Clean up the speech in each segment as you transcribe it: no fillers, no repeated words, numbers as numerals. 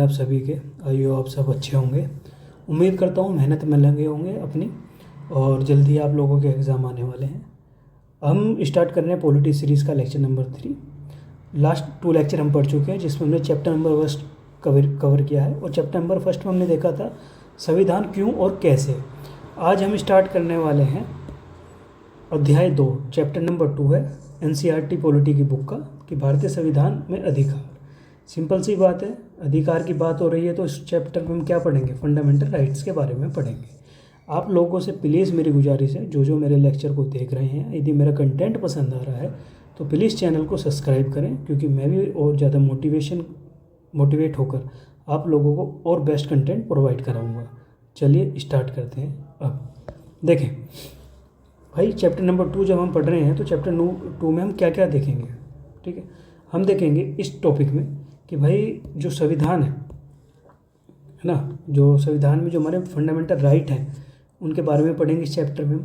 आप सभी के। आइयो आप सब अच्छे होंगे। उम्मीद करता हूँ मेहनत में लगे होंगे अपनी, और जल्दी आप लोगों के एग्ज़ाम आने वाले हैं। हम स्टार्ट कर रहे हैं पॉलिटी सीरीज़ का लेक्चर नंबर 3। लास्ट 2 लेक्चर हम पढ़ चुके हैं, जिसमें हमने चैप्टर नंबर फर्स्ट कवर किया है, और चैप्टर नंबर फर्स्ट में हमने देखा था संविधान क्यों और कैसे। आज हम स्टार्ट करने वाले हैं अध्याय 2, चैप्टर नंबर 2 है NCERT पॉलिटी की बुक का, कि भारतीय संविधान में अधिकार। सिंपल सी बात है, अधिकार की बात हो रही है तो इस चैप्टर में हम क्या पढ़ेंगे, फंडामेंटल राइट्स के बारे में पढ़ेंगे। आप लोगों से प्लीज़ मेरी गुजारिश है, जो मेरे लेक्चर को देख रहे हैं, यदि मेरा कंटेंट पसंद आ रहा है तो प्लीज़ चैनल को सब्सक्राइब करें, क्योंकि मैं भी और ज़्यादा मोटिवेट होकर आप लोगों को और बेस्ट कंटेंट प्रोवाइड कराऊँगा। चलिए स्टार्ट करते हैं। अब देखें भाई, चैप्टर नंबर 2 जब हम पढ़ रहे हैं तो चैप्टर 2 में हम क्या क्या देखेंगे। ठीक है, हम देखेंगे इस टॉपिक में कि भाई जो संविधान है ना, जो संविधान में जो हमारे फंडामेंटल राइट हैं उनके बारे में पढ़ेंगे इस चैप्टर में।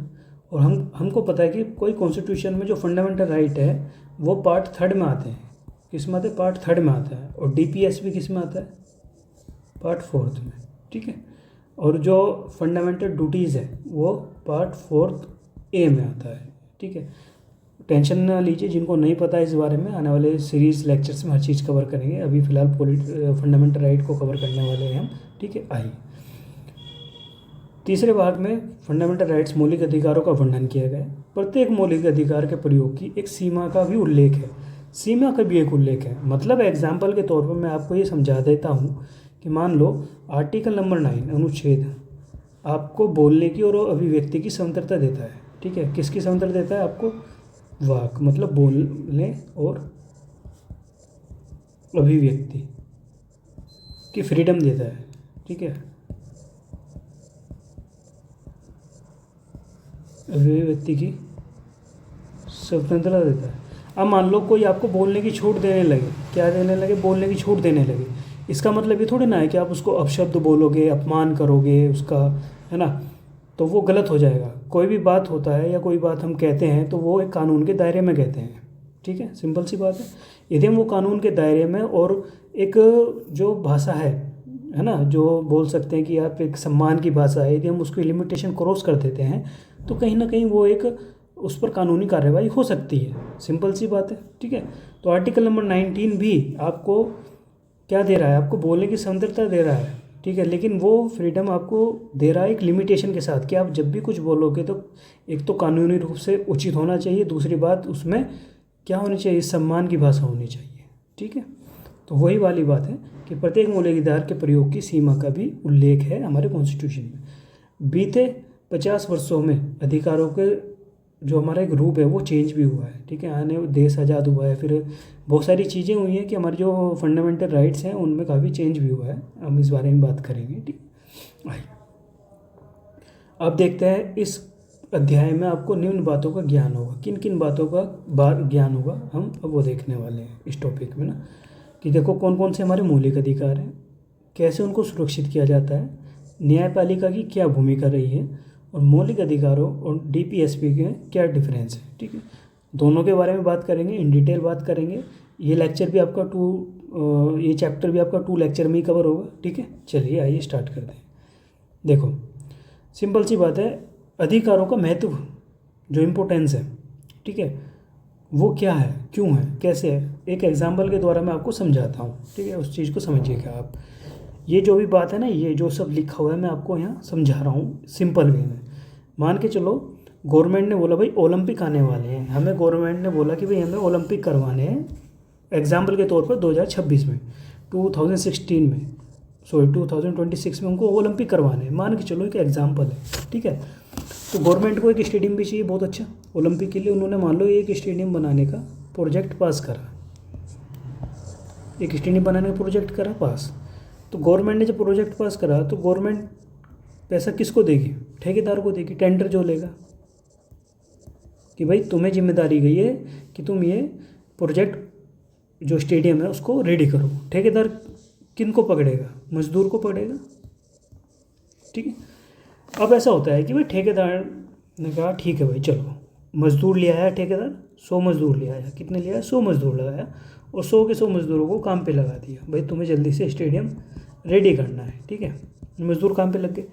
और हमको पता है कि कोई कॉन्स्टिट्यूशन में जो फंडामेंटल राइट है वो पार्ट 3 में आते हैं। किस में आते हैं? पार्ट 3 में आता है। और DPS भी किस में आता है? पार्ट 4 में। ठीक है, और जो फंडामेंटल ड्यूटीज़ है वो पार्ट 4A में आता है। ठीक है, टेंशन ना लीजिए, जिनको नहीं पता इस बारे में, आने वाले सीरीज़ लेक्चर्स में हर चीज़ कवर करेंगे। अभी फ़िलहाल फंडामेंटल राइट को कवर करने वाले हैं हम। ठीक है, आइए तीसरे भाग में फंडामेंटल राइट्स, मौलिक अधिकारों का वर्णन किया गया है। प्रत्येक मौलिक अधिकार के प्रयोग की एक सीमा का भी उल्लेख है। सीमा का भी एक उल्लेख है, मतलब एग्जाम्पल के तौर पर मैं आपको ये समझा देता हूँ कि मान लो आर्टिकल नंबर 9 अनुच्छेद आपको बोलने की और अभिव्यक्ति की स्वतंत्रता देता है। ठीक है, किसकी स्वतंत्रता देता है आपको? वाक, मतलब बोलने और अभिव्यक्ति की फ्रीडम देता है। ठीक है, अभिव्यक्ति की स्वतंत्रता देता है। अब मान लो कोई आपको बोलने की छूट देने लगे, क्या देने लगे? बोलने की छूट देने लगे। इसका मतलब ये थोड़ी ना है कि आप उसको अपशब्द बोलोगे, अपमान करोगे उसका, है ना, तो वो गलत हो जाएगा। कोई भी बात होता है या कोई बात हम कहते हैं तो वो एक कानून के दायरे में कहते हैं। ठीक है, सिंपल सी बात है। यदि हम वो कानून के दायरे में और एक जो भाषा है ना, जो बोल सकते हैं कि आप एक सम्मान की भाषा है, यदि हम उसकी लिमिटेशन क्रॉस कर देते हैं तो कहीं ना कहीं वो एक उस पर कानूनी कार्रवाई हो सकती है। सिंपल सी बात है। ठीक है, तो आर्टिकल नंबर 19 भी आपको क्या दे रहा है? आपको बोलने की स्वतंत्रता दे रहा है। ठीक है, लेकिन वो फ्रीडम आपको दे रहा है एक लिमिटेशन के साथ, कि आप जब भी कुछ बोलोगे तो एक तो कानूनी रूप से उचित होना चाहिए, दूसरी बात उसमें क्या होनी चाहिए? सम्मान की भाषा होनी चाहिए। ठीक है, तो वही वाली बात है कि प्रत्येक मौलिक अधिकार के प्रयोग की सीमा का भी उल्लेख है हमारे कॉन्स्टिट्यूशन में। बीते 50 वर्षों में अधिकारों के जो हमारा एक रूप है वो चेंज भी हुआ है। ठीक है, आने देश आज़ाद हुआ है, फिर बहुत सारी चीज़ें हुई हैं कि हमारे जो फंडामेंटल राइट्स हैं उनमें काफ़ी चेंज भी हुआ है। हम इस बारे में बात करेंगे। ठीक, आइए अब देखते हैं इस अध्याय में आपको निम्न बातों का ज्ञान होगा। किन किन बातों का ज्ञान होगा हम अब वो देखने वाले हैं इस टॉपिक में ना, कि देखो कौन कौन से हमारे मौलिक अधिकार हैं, कैसे उनको सुरक्षित किया जाता है, न्यायपालिका की क्या भूमिका रही है, और मौलिक अधिकारों और DPSP के क्या डिफरेंस है। ठीक है, दोनों के बारे में बात करेंगे, इन डिटेल बात करेंगे। ये लेक्चर भी आपका ये चैप्टर भी आपका 2 लेक्चर में ही कवर होगा। ठीक है, चलिए आइए स्टार्ट करते हैं। देखो सिंपल सी बात है, अधिकारों का महत्व, जो इम्पोर्टेंस है, ठीक है, वो क्या है, क्यों है, कैसे है, एक एग्जाम्पल के द्वारा मैं आपको समझाता हूँ। ठीक है, उस चीज़ को समझिएगा आप। ये जो भी बात है ना, ये जो सब लिखा हुआ है मैं आपको यहाँ समझा रहा हूँ सिंपल वे में। मान के चलो गवर्नमेंट ने बोला भाई ओलंपिक आने वाले हैं, हमें गवर्नमेंट ने बोला कि भाई हमें ओलंपिक करवाने हैं, एग्जाम्पल के तौर पर 2026 में, 2026 में उनको ओलंपिक करवाने हैं। मान के चलो एक एग्जाम्पल है। ठीक है, तो गवर्नमेंट को एक स्टेडियम भी चाहिए बहुत अच्छा ओलंपिक के लिए। उन्होंने मान लो एक स्टेडियम बनाने का प्रोजेक्ट पास करा, एक स्टेडियम बनाने का प्रोजेक्ट करा पास। तो गवर्नमेंट ने जब प्रोजेक्ट पास करा तो गवर्नमेंट पैसा किसको देगी? ठेकेदार को देगी, टेंडर जो लेगा, कि भाई तुम्हें जिम्मेदारी गई है कि तुम ये प्रोजेक्ट जो स्टेडियम है उसको रेडी करो। ठेकेदार किन को पकड़ेगा? मजदूर को पकड़ेगा। ठीक है, अब ऐसा होता है कि भाई ठेकेदार ने कहा ठीक है भाई चलो, मजदूर ले आया ठेकेदार, 100 मजदूर ले आया। कितने ले आया? 100 मजदूर लगाया, और 100 के 100 मजदूरों को काम पे लगा दिया। भाई तुम्हें जल्दी से स्टेडियम रेडी करना है, ठीक है। मज़दूर काम पे लग गए।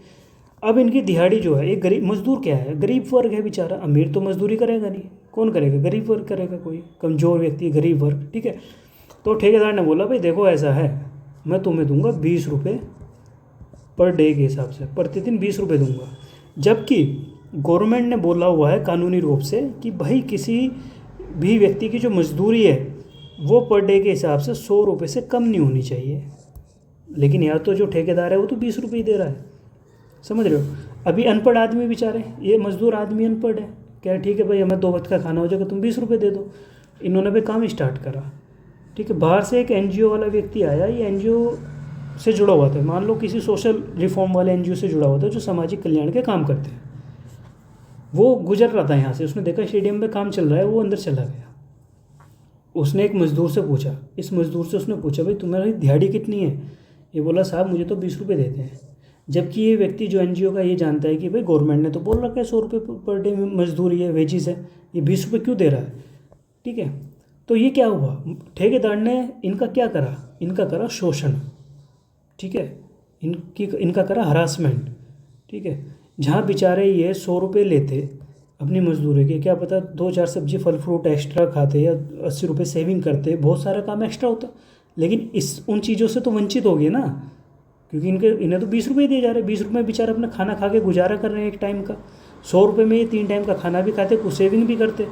अब इनकी दिहाड़ी जो है, एक गरीब मज़दूर क्या है, गरीब वर्ग है बेचारा, अमीर तो मज़दूरी करेगा नहीं, कौन करेगा, गरीब वर्ग करेगा, कोई कमज़ोर व्यक्ति, गरीब वर्ग, ठीक है। तो ठेकेदार ने बोला भाई देखो ऐसा है, मैं तुम्हें दूंगा 20 रुपये पर डे के हिसाब से, प्रतिदिन 20 रुपये दूंगा। जबकि गवर्नमेंट ने बोला हुआ है कानूनी रूप से कि भाई किसी भी व्यक्ति की जो मजदूरी है वो पर डे के हिसाब से 100 रुपये से कम नहीं होनी चाहिए। लेकिन यहाँ तो जो ठेकेदार है वो तो 20 रुपये ही दे रहा है, समझ रहे हो। अभी अनपढ़ आदमी बेचारे, ये मजदूर आदमी अनपढ़ है, क्या ठीक है भाई हमें 2 वक्त का खाना हो जाएगा, तुम 20 रुपये दे दो। इन्होंने भी काम स्टार्ट करा, ठीक है। बाहर से एक एनजीओ वाला व्यक्ति आया, ये एनजीओ से जुड़ा हुआ था, मान लो किसी सोशल रिफॉर्म वाले एनजीओ से जुड़ा हुआ था जो सामाजिक कल्याण के काम करते हैं। वो गुजर रहा था यहाँ से, उसने देखा स्टेडियम में काम चल रहा है, वो अंदर चला गया। उसने एक मज़दूर से पूछा, इस मज़दूर से उसने पूछा भाई तुम्हारी दिहाड़ी कितनी है। ये बोला साहब मुझे तो 20 रुपये देते हैं। जबकि ये व्यक्ति जो एनजीओ का ये जानता है कि भाई गवर्नमेंट ने तो बोल रखा है 100 रुपये पर डे मजदूरी है, वेजिस है, ये 20 रुपये क्यों दे रहा है, ठीक है। तो ये क्या हुआ, ठेकेदार ने इनका क्या करा, इनका करा शोषण, ठीक है, इनका करा हरासमेंट, ठीक है। जहाँ बेचारे ये 100 रुपये लेते अपनी मजदूरी के, क्या पता 2-4 सब्जी फल फ्रूट एक्स्ट्रा खाते या 80 रुपये सेविंग करते, बहुत सारा काम एक्स्ट्रा होता। लेकिन उन चीज़ों से तो वंचित हो गए ना, क्योंकि इन्हें तो 20 रुपये दिए जा रहे हैं। 20 रुपये में बेचारे अपना खाना खा के गुजारा कर रहे हैं एक टाइम का। 100 रुपये में ये 3 टाइम का खाना भी खाते, कुछ सेविंग भी करते,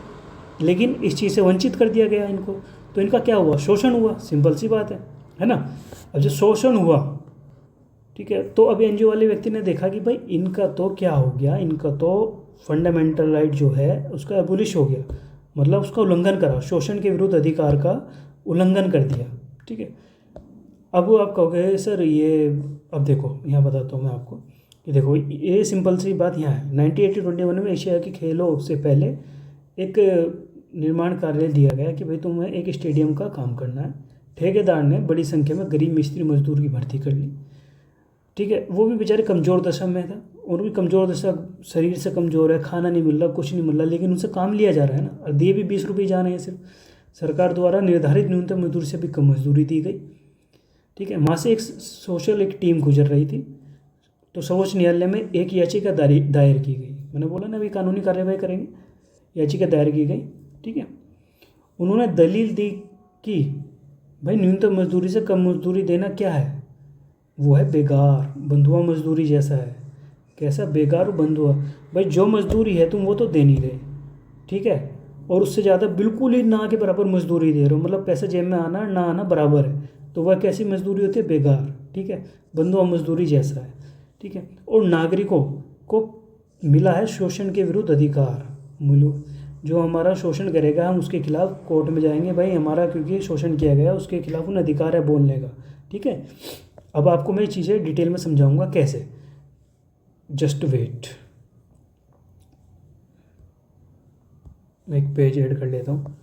लेकिन इस चीज़ से वंचित कर दिया गया इनको। तो इनका क्या हुआ, शोषण हुआ, सिंपल सी बात है ना। अब जो शोषण हुआ, ठीक है, तो अब एनजीओ वाले व्यक्ति ने देखा कि भाई इनका तो क्या हो गया, इनका तो फंडामेंटल राइट जो है उसका एबोलिश हो गया, मतलब उसका उल्लंघन करा, शोषण के विरुद्ध अधिकार का उल्लंघन कर दिया, ठीक है। अब वो आप कहोगे सर ये, अब देखो यहाँ बताता हूँ मैं आपको कि देखो ये सिंपल सी बात यहाँ है। 1980-21 में एशिया के खेलों से पहले एक निर्माण कार्य दिया गया कि भाई तुम्हें एक स्टेडियम का काम करना है। ठेकेदार ने बड़ी संख्या में गरीब मिस्त्री मजदूर की भर्ती कर ली, ठीक है। वो भी बेचारे कमज़ोर दशा में था, और भी कमज़ोर दशा, शरीर से कमज़ोर है, खाना नहीं मिल रहा, कुछ नहीं मिल रहा, लेकिन उनसे काम लिया जा रहा है ना, और दिए भी 20 रुपये जा रहे हैं सिर्फ। सरकार द्वारा निर्धारित न्यूनतम मजदूरी से भी कम मजदूरी दी गई, ठीक है। वहाँ से एक टीम गुजर रही थी, तो सर्वोच्च न्यायालय में एक याचिका दायर की गई। मैंने बोला ना अभी कानूनी कार्रवाई करेंगे, याचिका दायर की गई, ठीक है। उन्होंने दलील दी कि भाई न्यूनतम मजदूरी से कम मजदूरी देना क्या है, वो है बेगार बंधुआ मजदूरी जैसा है। कैसा, बेगार बंधुआ, भाई जो मजदूरी है तुम वो तो दे नहीं रहे, ठीक है, और उससे ज़्यादा बिल्कुल ही ना के बराबर मजदूरी दे रहे हो, मतलब पैसा जेब में आना ना आना बराबर है, तो वह कैसी मजदूरी होती है, बेगार, ठीक है, बंधुआ मजदूरी जैसा है, ठीक है। और नागरिकों को मिला है शोषण के विरुद्ध अधिकार, मिलो जो हमारा शोषण करेगा हम उसके खिलाफ कोर्ट में जाएंगे, भाई हमारा क्योंकि शोषण किया गया उसके खिलाफ उन्हें अधिकार है बोलने का, ठीक है। अब आपको मैं ये चीज़ें डिटेल में समझाऊंगा कैसे, जस्ट वेट, मैं एक पेज ऐड कर लेता हूँ।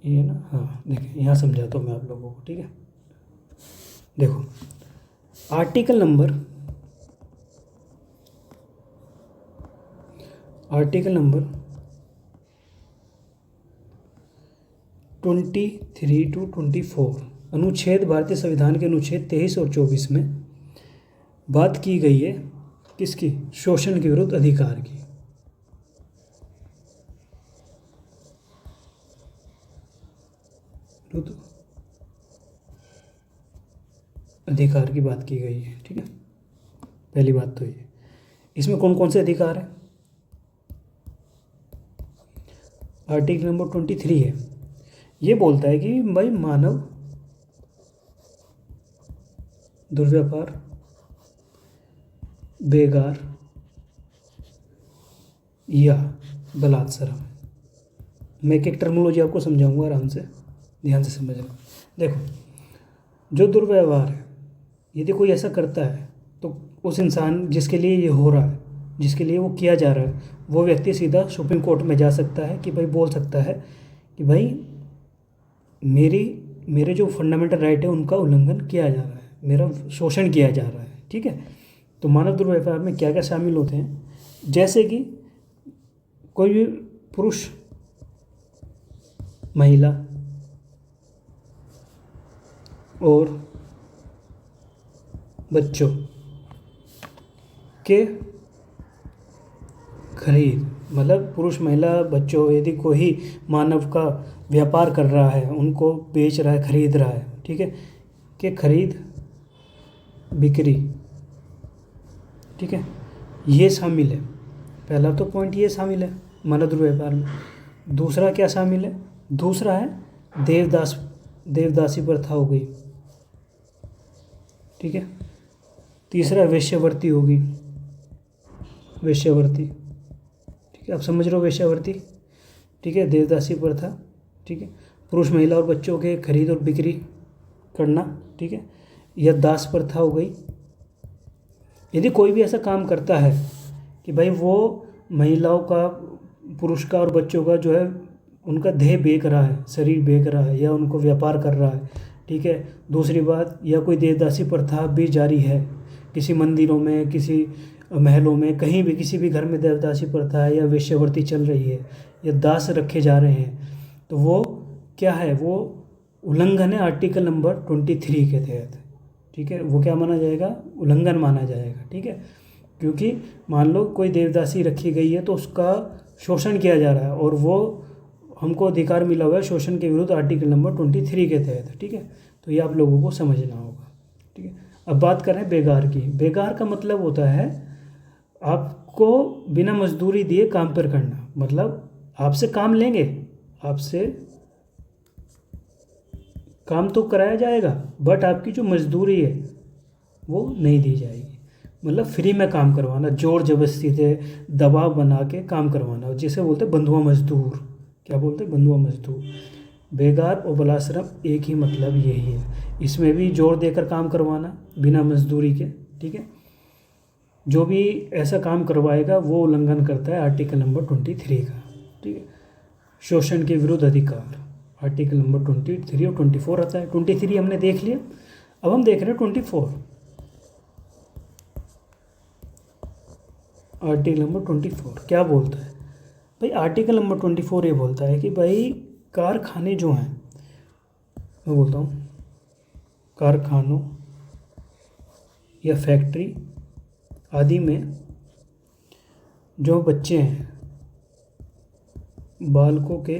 ये ना, हाँ देखिए यहाँ समझाता हूँ मैं आप लोगों को, ठीक है। देखो आर्टिकल नंबर 23 to 24 अनुच्छेद, भारतीय संविधान के अनुच्छेद 23 और 24 में बात की गई है किसकी, शोषण के विरुद्ध अधिकार की। अधिकार की बात की गई है, ठीक है। पहली बात तो ये, इसमें कौन कौन से अधिकार है, आर्टिकल नंबर 23 है, ये बोलता है कि भाई मानव दुर्व्यापार, बेगार या बलात्सरम, मैं एक टर्मोलॉजी आपको समझाऊंगा, आराम से ध्यान से समझना। देखो जो दुर्व्यवहार है, यदि कोई ऐसा करता है तो उस इंसान जिसके लिए ये हो रहा है, जिसके लिए वो किया जा रहा है, वो व्यक्ति सीधा सुप्रीम कोर्ट में जा सकता है कि भाई बोल सकता है कि भाई मेरे जो फंडामेंटल राइट है उनका उल्लंघन किया जा रहा है, मेरा शोषण किया जा रहा है, ठीक है। तो मानव दुर्व्यवहार में क्या क्या शामिल होते हैं, जैसे कि कोई भी पुरुष महिला और बच्चों के खरीद, मतलब पुरुष महिला बच्चों, यदि कोई मानव का व्यापार कर रहा है, उनको बेच रहा है, खरीद रहा है, ठीक है, कि खरीद बिक्री, ठीक है, ये शामिल है। पहला तो पॉइंट ये शामिल है मानव दुर्व्यवहार में। दूसरा क्या शामिल है, दूसरा है देवदासी प्रथा हो गई, ठीक है। तीसरा वेश्यावृत्ति होगी, वेश्यावृत्ति, ठीक है, आप समझ रहे हो वेश्यावृत्ति, ठीक है, देवदासी प्रथा, ठीक है, पुरुष महिला और बच्चों के खरीद और बिक्री करना, ठीक है, या दास प्रथा हो गई। यदि कोई भी ऐसा काम करता है कि भाई वो महिलाओं का, पुरुष का और बच्चों का जो है उनका देह बेच रहा है, शरीर बेच रहा है, या उनको व्यापार कर रहा है, ठीक है। दूसरी बात, या कोई देवदासी प्रथा भी जारी है किसी मंदिरों में, किसी महलों में, कहीं भी किसी भी घर में देवदासी प्रथा है या वेश्यावृत्ति चल रही है या दास रखे जा रहे हैं, तो वो क्या है, वो उल्लंघन है आर्टिकल नंबर 23 के तहत, ठीक है। वो क्या माना जाएगा, उल्लंघन माना जाएगा, ठीक है। क्योंकि मान लो कोई देवदासी रखी गई है तो उसका शोषण किया जा रहा है और वो हमको अधिकार मिला हुआ है शोषण के विरुद्ध आर्टिकल नंबर 23 के तहत, ठीक है। तो ये आप लोगों को समझना होगा, ठीक है। अब बात कर रहे हैं बेगार की। बेगार का मतलब होता है आपको बिना मजदूरी दिए काम पर करना, मतलब आपसे काम लेंगे, आपसे काम तो कराया जाएगा बट आपकी जो मजदूरी है वो नहीं दी जाएगी, मतलब फ्री में काम करवाना, जोर जबरदस्ती से दबाव बना के काम करवाना, जिसे बोलते हैं बंधुआ मजदूर। क्या बोलते हैं, बंधुआ मजदूर। बेगार और बालाश्रम एक ही मतलब यही है, इसमें भी जोर देकर काम करवाना बिना मजदूरी के, ठीक है। जो भी ऐसा काम करवाएगा वो उल्लंघन करता है आर्टिकल नंबर 23 का, ठीक है। शोषण के विरुद्ध अधिकार आर्टिकल नंबर 23 और 24 आता है। 23 हमने देख लिया, अब हम देख रहे हैं 24। आर्टिकल नंबर 24 क्या बोलता है भाई, आर्टिकल नंबर 24 ये बोलता है कि भाई कारखाने जो हैं, मैं बोलता हूँ कारखानों या फैक्ट्री आदि में जो बच्चे हैं, बालकों के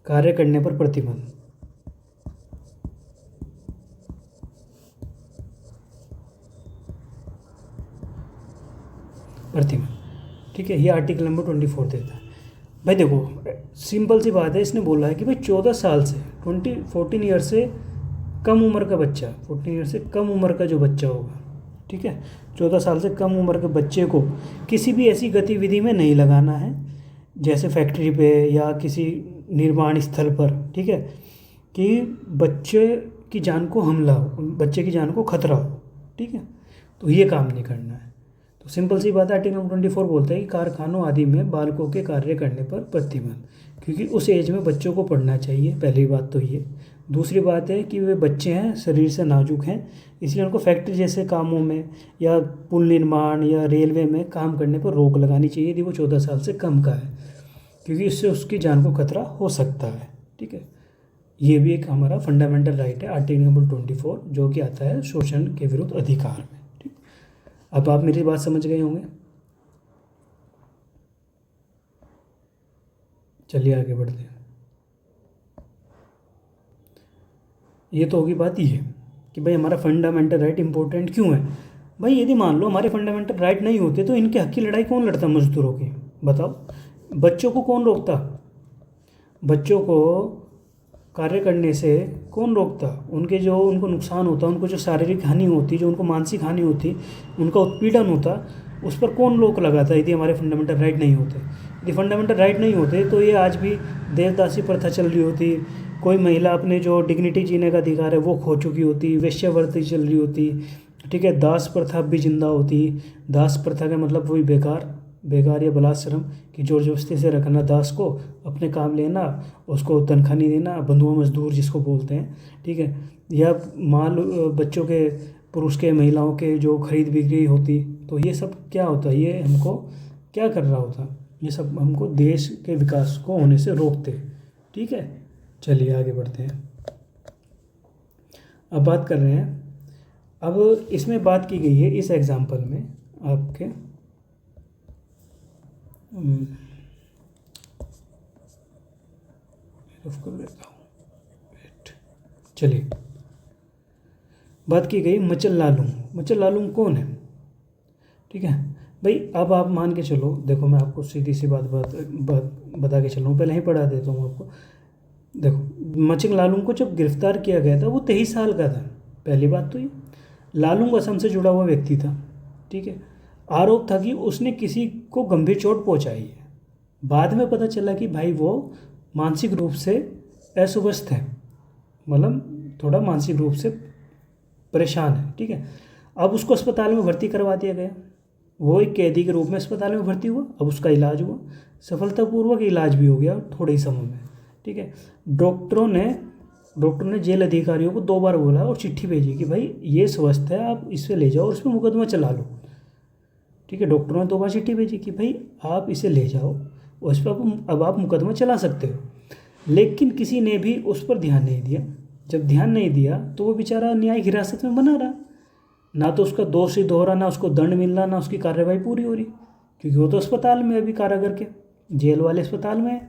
कार्य करने पर प्रतिबंध। ठीक है, ये आर्टिकल नंबर 24 देता है। भाई देखो सिंपल सी बात है, इसने बोला है कि भाई 14 साल से 14 ईयर से कम उम्र का बच्चा, 14 ईयर से कम उम्र का जो बच्चा होगा, ठीक है, 14 साल से कम उम्र के बच्चे को किसी भी ऐसी गतिविधि में नहीं लगाना है, जैसे फैक्ट्री पे या किसी निर्माण स्थल पर, ठीक है, कि बच्चे की जान को हमला हो, बच्चे की जान को खतरा हो, ठीक है, तो ये काम नहीं करना है। तो सिंपल सी बात है, आर्टिकल 24 बोलता है कि कारखानों आदि में बालकों के कार्य करने पर प्रतिबंध, क्योंकि उस एज में बच्चों को पढ़ना चाहिए, पहली बात तो ये। दूसरी बात है कि वे बच्चे हैं, शरीर से नाजुक हैं, इसलिए उनको फैक्ट्री जैसे कामों में या पुल निर्माण या रेलवे में काम करने पर रोक लगानी चाहिए यदि वो 14 साल से कम का है, क्योंकि इससे उसकी जान को खतरा हो सकता है, ठीक है। ये भी एक हमारा फंडामेंटल राइट है, आर्टिकल नंबर 24, जो कि आता है शोषण के विरुद्ध अधिकार में, ठीक। अब आप मेरी बात समझ गए होंगे, चलिए आगे बढ़ते हैं। ये तो होगी बात ये कि भाई हमारा फंडामेंटल राइट इंपॉर्टेंट क्यों है। भाई यदि मान लो हमारे फंडामेंटल राइट नहीं होते तो इनके हक की लड़ाई कौन लड़ता मजदूरों की, बताओ। बच्चों को कौन रोकता, बच्चों को कार्य करने से कौन रोकता, उनको नुकसान होता, उनको जो शारीरिक हानि होती, जो उनको मानसिक हानि होती, उनका उत्पीड़न होता, उस पर कौन रोक लगाता यदि हमारे फंडामेंटल राइट नहीं होते। यदि फंडामेंटल राइट नहीं होते तो ये आज भी देवदासी प्रथा चल रही होती, कोई महिला अपने जो डिग्निटी जीने का अधिकार है वो खो चुकी होती, वेश्यावृत्ति चल रही होती, ठीक है, दास प्रथा भी जिंदा होती। दास प्रथा का मतलब वही बेकार या बालाश्रम की जोर जबरदस्ती से रखना दास को, अपने काम लेना, उसको तनख्वाह नहीं देना, बंधुआ मजदूर जिसको बोलते हैं, ठीक है, या माल बच्चों के पुरुष के महिलाओं के जो खरीद बिक्री होती, तो ये सब क्या होता है, ये हमको क्या कर रहा होता, ये सब हमको देश के विकास को होने से रोकते। ठीक है, चलिए आगे बढ़ते हैं। अब बात कर रहे हैं, अब इसमें बात की गई है इस एग्जाम्पल में आपके ऑफ कर देता हूँ, चलिए बात की गई मचल लालूम। मचल लालूम कौन है? ठीक है भाई, अब आप मान के चलो, देखो मैं आपको सीधी सी बात बता के चल रहा हूँ, पहले ही पढ़ा देता हूँ आपको। देखो मचल लालूम को जब गिरफ्तार किया गया था वो 23 साल का था। पहली बात तो ये, लालूम असम से जुड़ा हुआ व्यक्ति था। ठीक है, आरोप था कि उसने किसी को गंभीर चोट पहुंचाई है। बाद में पता चला कि भाई वो मानसिक रूप से अस्वस्थ है, मतलब थोड़ा मानसिक रूप से परेशान है। ठीक है, अब उसको अस्पताल में भर्ती करवा दिया गया। वो एक कैदी के रूप में अस्पताल में भर्ती हुआ। अब उसका इलाज हुआ, सफलतापूर्वक इलाज भी हो गया थोड़े ही समय में। ठीक है, डॉक्टरों ने जेल अधिकारियों को 2 बार बोला और चिट्ठी भेजी कि भाई ये स्वस्थ है, आप इसे ले जाओ और इस पर मुकदमा चला लो। ठीक है, डॉक्टरों ने 2 बार चिट्ठी भेजी कि भाई आप इसे ले जाओ और इस पर अब आप मुकदमा चला सकते हो। लेकिन किसी ने भी उस पर ध्यान नहीं दिया। जब ध्यान नहीं दिया तो वो बेचारा न्यायिक हिरासत में बना रहा, ना तो उसका दोष सिद्ध हो रहा, ना उसको दंड मिल रहा, ना उसकी कार्रवाई पूरी हो रही, क्योंकि वो तो अस्पताल में अभी कारागार के जेल वाले अस्पताल में है।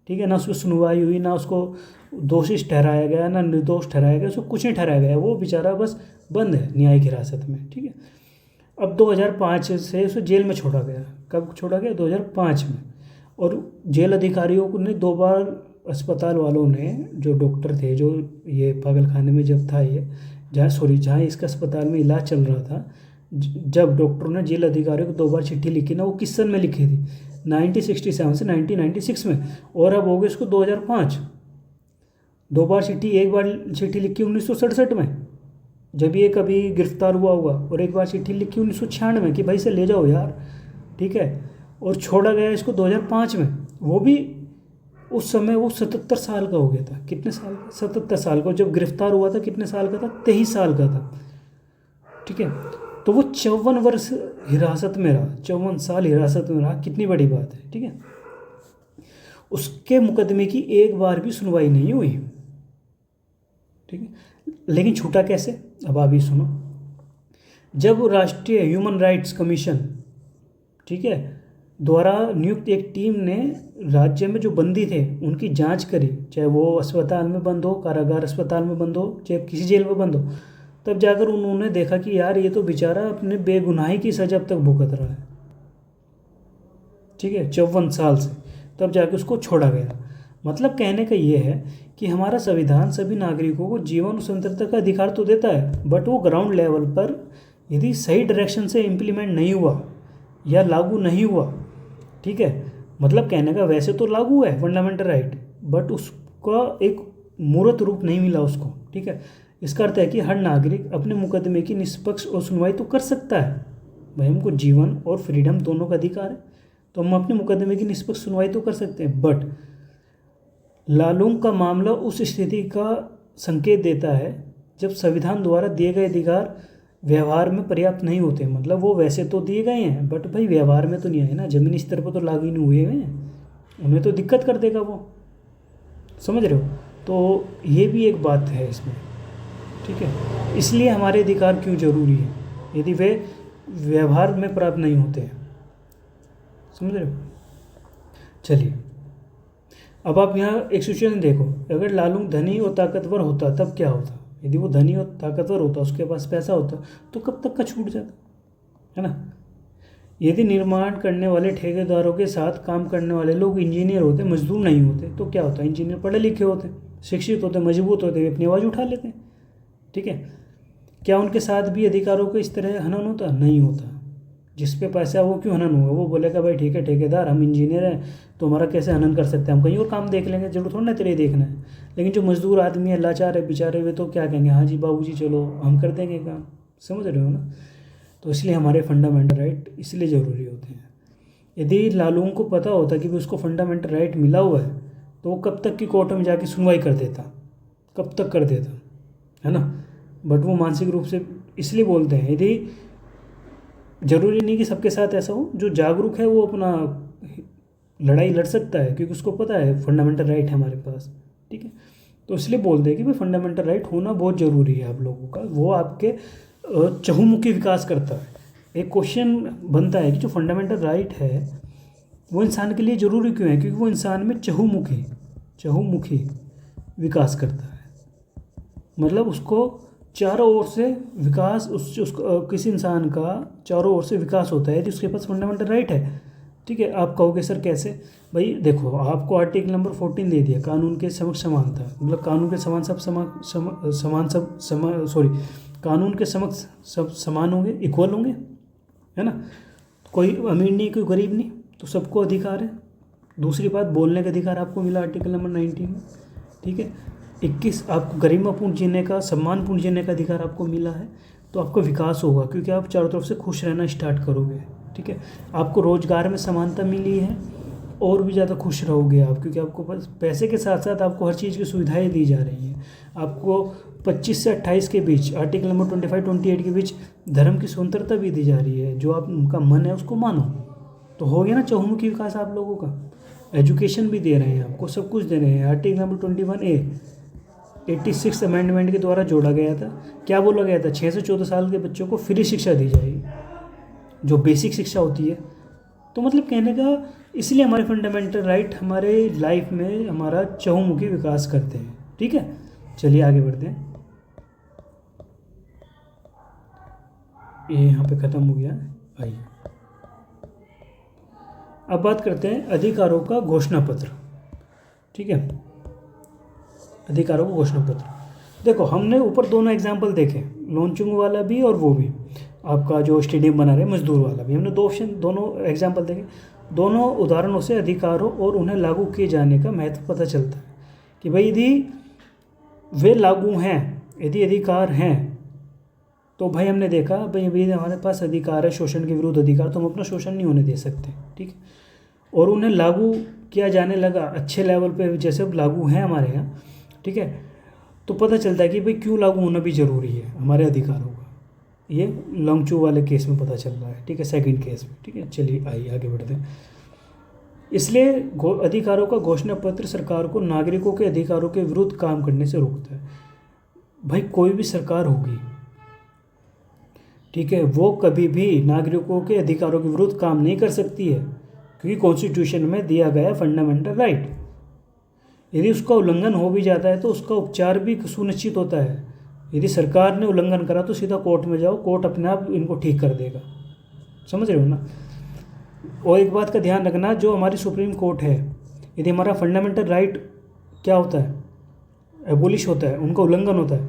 ठीक है, ना उस पर सुनवाई हुई, ना उसको दोषी ठहराया गया, ना निर्दोष ठहराया गया, उसको कुछ नहीं ठहराया गया। वो बेचारा बस बंद है न्यायिक हिरासत में। ठीक है, अब 2005 से उसे जेल में छोड़ा गया। कब छोड़ा गया? 2005 में। और जेल अधिकारियों को ने 2 बार, अस्पताल वालों ने, जो डॉक्टर थे, जो ये पागल खाने में जब था ये, जहाँ इसका अस्पताल में इलाज चल रहा था, जब डॉक्टरों ने जेल अधिकारियों को 2 बार चिट्ठी लिखी ना, वो किस सन में लिखी थी? 1967 से 1996 में। और अब हो गए इसको 2005। 2 बार चिट्ठी, एक बार चिट्ठी लिखी 1967 में जब ये कभी गिरफ्तार हुआ होगा, और एक बार चिट्ठी लिखी 1996 में कि भाई इसे ले जाओ यार। ठीक है, और छोड़ा गया इसको 2005 में। वो भी उस समय वो 77 साल का हो गया था। कितने साल का? 77 साल का। जब गिरफ्तार हुआ था कितने साल का था? 23 साल का था। ठीक है, तो वो 54 वर्ष हिरासत में रहा, 54 साल हिरासत में रहा। कितनी बड़ी बात है। ठीक है, उसके मुकदमे की एक बार भी सुनवाई नहीं हुई। ठीक है, लेकिन छूटा कैसे? अब आप ही सुनो। जब राष्ट्रीय ह्यूमन राइट्स कमीशन, ठीक है, द्वारा नियुक्त एक टीम ने राज्य में जो बंदी थे उनकी जांच करी, चाहे वो अस्पताल में बंद हो, कारागार अस्पताल में बंद हो, चाहे किसी जेल में बंद हो, तब जाकर उन्होंने देखा कि यार ये तो बेचारा अपने बेगुनाही की सजा अब तक भुगत रहा है। ठीक है, 54 साल से। तब जाके उसको छोड़ा गया। मतलब कहने का ये है कि हमारा संविधान सभी नागरिकों को जीवन और स्वतंत्रता का अधिकार तो देता है, बट वो ग्राउंड लेवल पर यदि सही डायरेक्शन से इम्प्लीमेंट नहीं हुआ या लागू नहीं हुआ, ठीक है, मतलब कहने का वैसे तो लागू है फंडामेंटल राइट, बट उसका एक मूर्त रूप नहीं मिला उसको। ठीक है, इसका अर्थ है कि हर नागरिक अपने मुकदमे की निष्पक्ष और सुनवाई तो कर सकता है। भाई हमको जीवन और फ्रीडम दोनों का अधिकार है, तो हम अपने मुकदमे की निष्पक्ष सुनवाई तो कर सकते हैं। बट लालूम का मामला उस स्थिति का संकेत देता है जब संविधान द्वारा दिए गए अधिकार व्यवहार में पर्याप्त नहीं होते। मतलब वो वैसे तो दिए गए हैं, बट भाई व्यवहार में तो नहीं है ना, ज़मीनी स्तर पर तो लागू नहीं हुए हैं, उन्हें तो दिक्कत कर देगा वो। समझ रहे हो? तो ये भी एक बात है इसमें। ठीक है, इसलिए हमारे अधिकार क्यों जरूरी है यदि वे व्यवहार में प्राप्त नहीं होते हैं। समझ रहे हो? चलिए, अब आप यहाँ एक सिचुएशन देखो। अगर लालूम धनी और ताकतवर होता तब क्या होता? यदि वो धनी और ताकतवर होता, उसके पास पैसा होता, तो कब तक का छूट जाता, है ना। यदि निर्माण करने वाले ठेकेदारों के साथ काम करने वाले लोग इंजीनियर होते, मजदूर नहीं होते, तो क्या होता? इंजीनियर पढ़े लिखे होते, शिक्षित होते, मजबूत होते, वे अपनी आवाज़ उठा लेते। ठीक है, क्या उनके साथ भी अधिकारों को इस तरह हनन होता? नहीं होता। जिस पे पैसा है वो क्यों हनन होगा? वो बोलेगा भाई ठीक है ठेकेदार, हम इंजीनियर हैं, तो हमारा कैसे हनन कर सकते हैं, हम कहीं और काम देख लेंगे, जरूर थोड़ा ना तेरे देखना है। लेकिन जो मजदूर आदमी है, लाचार है बेचारे, वे तो क्या कहेंगे, हाँ जी बाबूजी चलो हम कर देंगे काम। समझ रहे हो ना? तो इसलिए हमारे फंडामेंटल राइट इसलिए ज़रूरी होते हैं। यदि लालूम को पता होता कि भी उसको फंडामेंटल राइट मिला हुआ है, तो वो कब तक की कोर्ट में जाके सुनवाई कर देता, कब तक कर देता, है ना। बट वो मानसिक रूप से इसलिए बोलते हैं, यदि ज़रूरी नहीं कि सबके साथ ऐसा हो, जो जागरूक है वो अपना लड़ाई लड़ सकता है क्योंकि उसको पता है फंडामेंटल राइट है हमारे पास, ठीक है। तो इसलिए बोलते हैं कि भाई फंडामेंटल राइट होना बहुत ज़रूरी है आप लोगों का, वो आपके चहुमुखी विकास करता है। एक क्वेश्चन बनता है कि जो फंडामेंटल राइट है वो इंसान के लिए ज़रूरी क्यों है, क्योंकि वो इंसान में चहुमुखी विकास करता है। मतलब उसको चारों ओर से विकास, उसको किसी इंसान का चारों ओर से विकास होता है यदि उसके पास फंडामेंटल राइट है, ठीक है। आप कहोगे सर कैसे? भाई देखो, आपको आर्टिकल नंबर 14 दे दिया, कानून के समक्ष समानता, मतलब कानून के समान सब कानून के समक्ष सब समान होंगे, इक्वल होंगे, है ना। कोई अमीर नहीं, कोई गरीब नहीं, तो सबको अधिकार है। दूसरी बात, बोलने का अधिकार आपको मिला आर्टिकल नंबर 19 में, ठीक है। 21, आपको गरिमापूर्ण जीने का, सम्मानपूर्ण जीने का अधिकार आपको मिला है। तो आपका विकास होगा क्योंकि आप चारों तरफ से खुश रहना स्टार्ट करोगे, ठीक है। आपको रोजगार में समानता मिली है, और भी ज़्यादा खुश रहोगे आप, क्योंकि आपको बस पैसे के साथ साथ आपको हर चीज़ की सुविधाएं दी जा रही हैं। आपको 25 से 28 के बीच, आर्टिकल नंबर 25-28 के बीच धर्म की स्वतंत्रता भी दी जा रही है। जो आपका मन है उसको मानो, तो हो गया ना चहुमुखी विकास आप लोगों का। एजुकेशन भी दे रहे हैं आपको, सब कुछ दे रहे हैं। आर्टिकल नंबर 21A 86 अमेंडमेंट के द्वारा जोड़ा गया था। क्या बोला गया था? 6 से 14 साल के बच्चों को फ्री शिक्षा दी जाएगी, जो बेसिक शिक्षा होती है। तो मतलब कहने का, इसलिए हमारे फंडामेंटल राइट हमारे लाइफ में हमारा चहुमुखी विकास करते हैं, ठीक है। चलिए आगे बढ़ते हैं। ये यहाँ पे ख़त्म हो गया, आइए अब बात करते हैं अधिकारों का घोषणा पत्र, ठीक है। अधिकारों का घोषणा पत्र, देखो हमने ऊपर दोनों एग्जाम्पल देखे, लॉन्चिंग वाला भी और वो भी, आपका जो स्टेडियम बना रहे मजदूर वाला भी, हमने दोनों एग्जाम्पल देखे। दोनों उदाहरणों से अधिकारों और उन्हें लागू किए जाने का महत्व पता चलता है कि भाई यदि वे लागू हैं, यदि अधिकार हैं, तो भाई हमने देखा भाई अभी हमारे पास अधिकार है शोषण के विरुद्ध अधिकार, तो हम अपना शोषण नहीं होने दे सकते, ठीक है। और उन्हें लागू किया जाने लगा अच्छे लेवल पे, जैसे अब लागू हैं हमारे यहाँ, ठीक है। तो पता चलता है कि भाई क्यों लागू होना भी ज़रूरी है हमारे अधिकारों का। ये लॉन्गचू वाले केस में पता चल रहा है, ठीक है, सेकंड केस में, ठीक है। चलिए आइए आगे बढ़ते हैं। इसलिए अधिकारों का घोषणा पत्र सरकार को नागरिकों के अधिकारों के विरुद्ध काम करने से रोकता है। भाई कोई भी सरकार होगी, ठीक है, वो कभी भी नागरिकों के अधिकारों के विरुद्ध काम नहीं कर सकती है, क्योंकि कॉन्स्टिट्यूशन में दिया गया फंडामेंटल राइट। यदि उसका उल्लंघन हो भी जाता है तो उसका उपचार भी सुनिश्चित होता है। यदि सरकार ने उल्लंघन करा तो सीधा कोर्ट में जाओ, कोर्ट अपने आप इनको ठीक कर देगा, समझ रहे हो ना। और एक बात का ध्यान रखना, जो हमारी सुप्रीम कोर्ट है, यदि हमारा फंडामेंटल राइट क्या होता है, एबोलिश होता है, उनका उल्लंघन होता है,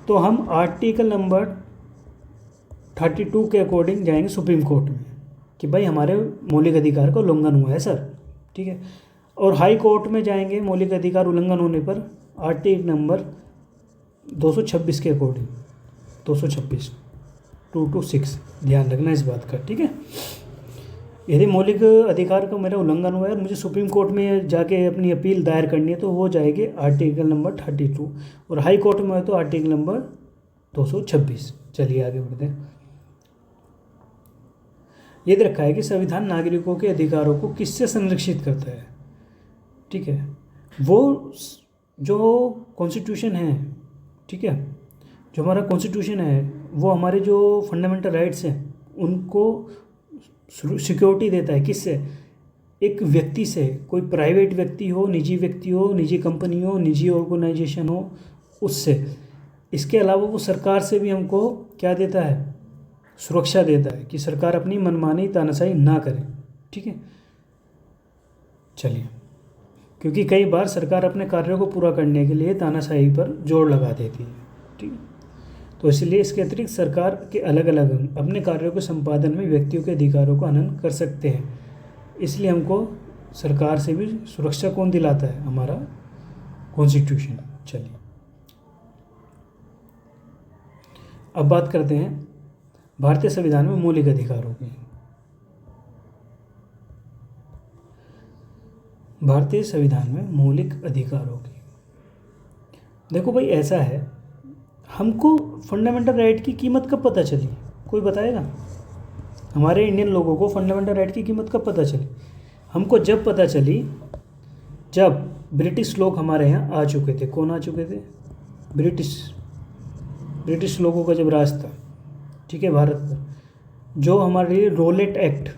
तो हम आर्टिकल नंबर 32 के अकॉर्डिंग जाएंगे सुप्रीम कोर्ट में कि भाई हमारे मौलिक अधिकार का उल्लंघन हुआ है सर, ठीक है। और हाई कोर्ट में जाएंगे मौलिक अधिकार उल्लंघन होने पर आर्टिकल नंबर 226 के अकॉर्डिंग, 226 226, ध्यान रखना इस बात का, ठीक है। यदि मौलिक अधिकार का मेरा उल्लंघन हुआ है और मुझे सुप्रीम कोर्ट में जाके अपनी अपील दायर करनी है तो हो जाएगी आर्टिकल नंबर 32, और हाई कोर्ट में है तो आर्टिकल नंबर 226। चलिए आगे बढ़ते हैं। यदि रखा है कि संविधान नागरिकों के अधिकारों को किससे संरक्षित करता है, ठीक है, वो जो कॉन्स्टिट्यूशन है, ठीक है, जो हमारा कॉन्स्टिट्यूशन है वो हमारे जो फंडामेंटल राइट्स हैं उनको सिक्योरिटी देता है। किससे? एक व्यक्ति से, कोई प्राइवेट व्यक्ति हो, निजी कंपनी हो, निजी ऑर्गेनाइजेशन हो, उससे। इसके अलावा वो सरकार से भी हमको क्या देता है? सुरक्षा देता है कि सरकार अपनी मनमानी तानाशाही ना करे, ठीक है। चलिए, क्योंकि कई बार सरकार अपने कार्यों को पूरा करने के लिए तानाशाही पर जोर लगा देती है, ठीक है। तो इसलिए इसके अतिरिक्त सरकार के अलग अलग अंग अपने कार्यों के संपादन में व्यक्तियों के अधिकारों का हनन कर सकते हैं। इसलिए हमको सरकार से भी सुरक्षा कौन दिलाता है? हमारा कॉन्स्टिट्यूशन। चलिए अब बात करते हैं भारतीय संविधान में मौलिक अधिकारों की। भारतीय संविधान में मौलिक अधिकारों की, देखो भाई ऐसा है, हमको फंडामेंटल राइट की कीमत कब पता चली, कोई बताएगा? हमारे इंडियन लोगों को फंडामेंटल राइट की कीमत कब पता चली? हमको जब पता चली जब ब्रिटिश लोग हमारे यहाँ आ चुके थे। कौन आ चुके थे? ब्रिटिश लोगों का जब राज था, ठीक है, भारत पर, जो हमारे लिए रोलेट एक्ट,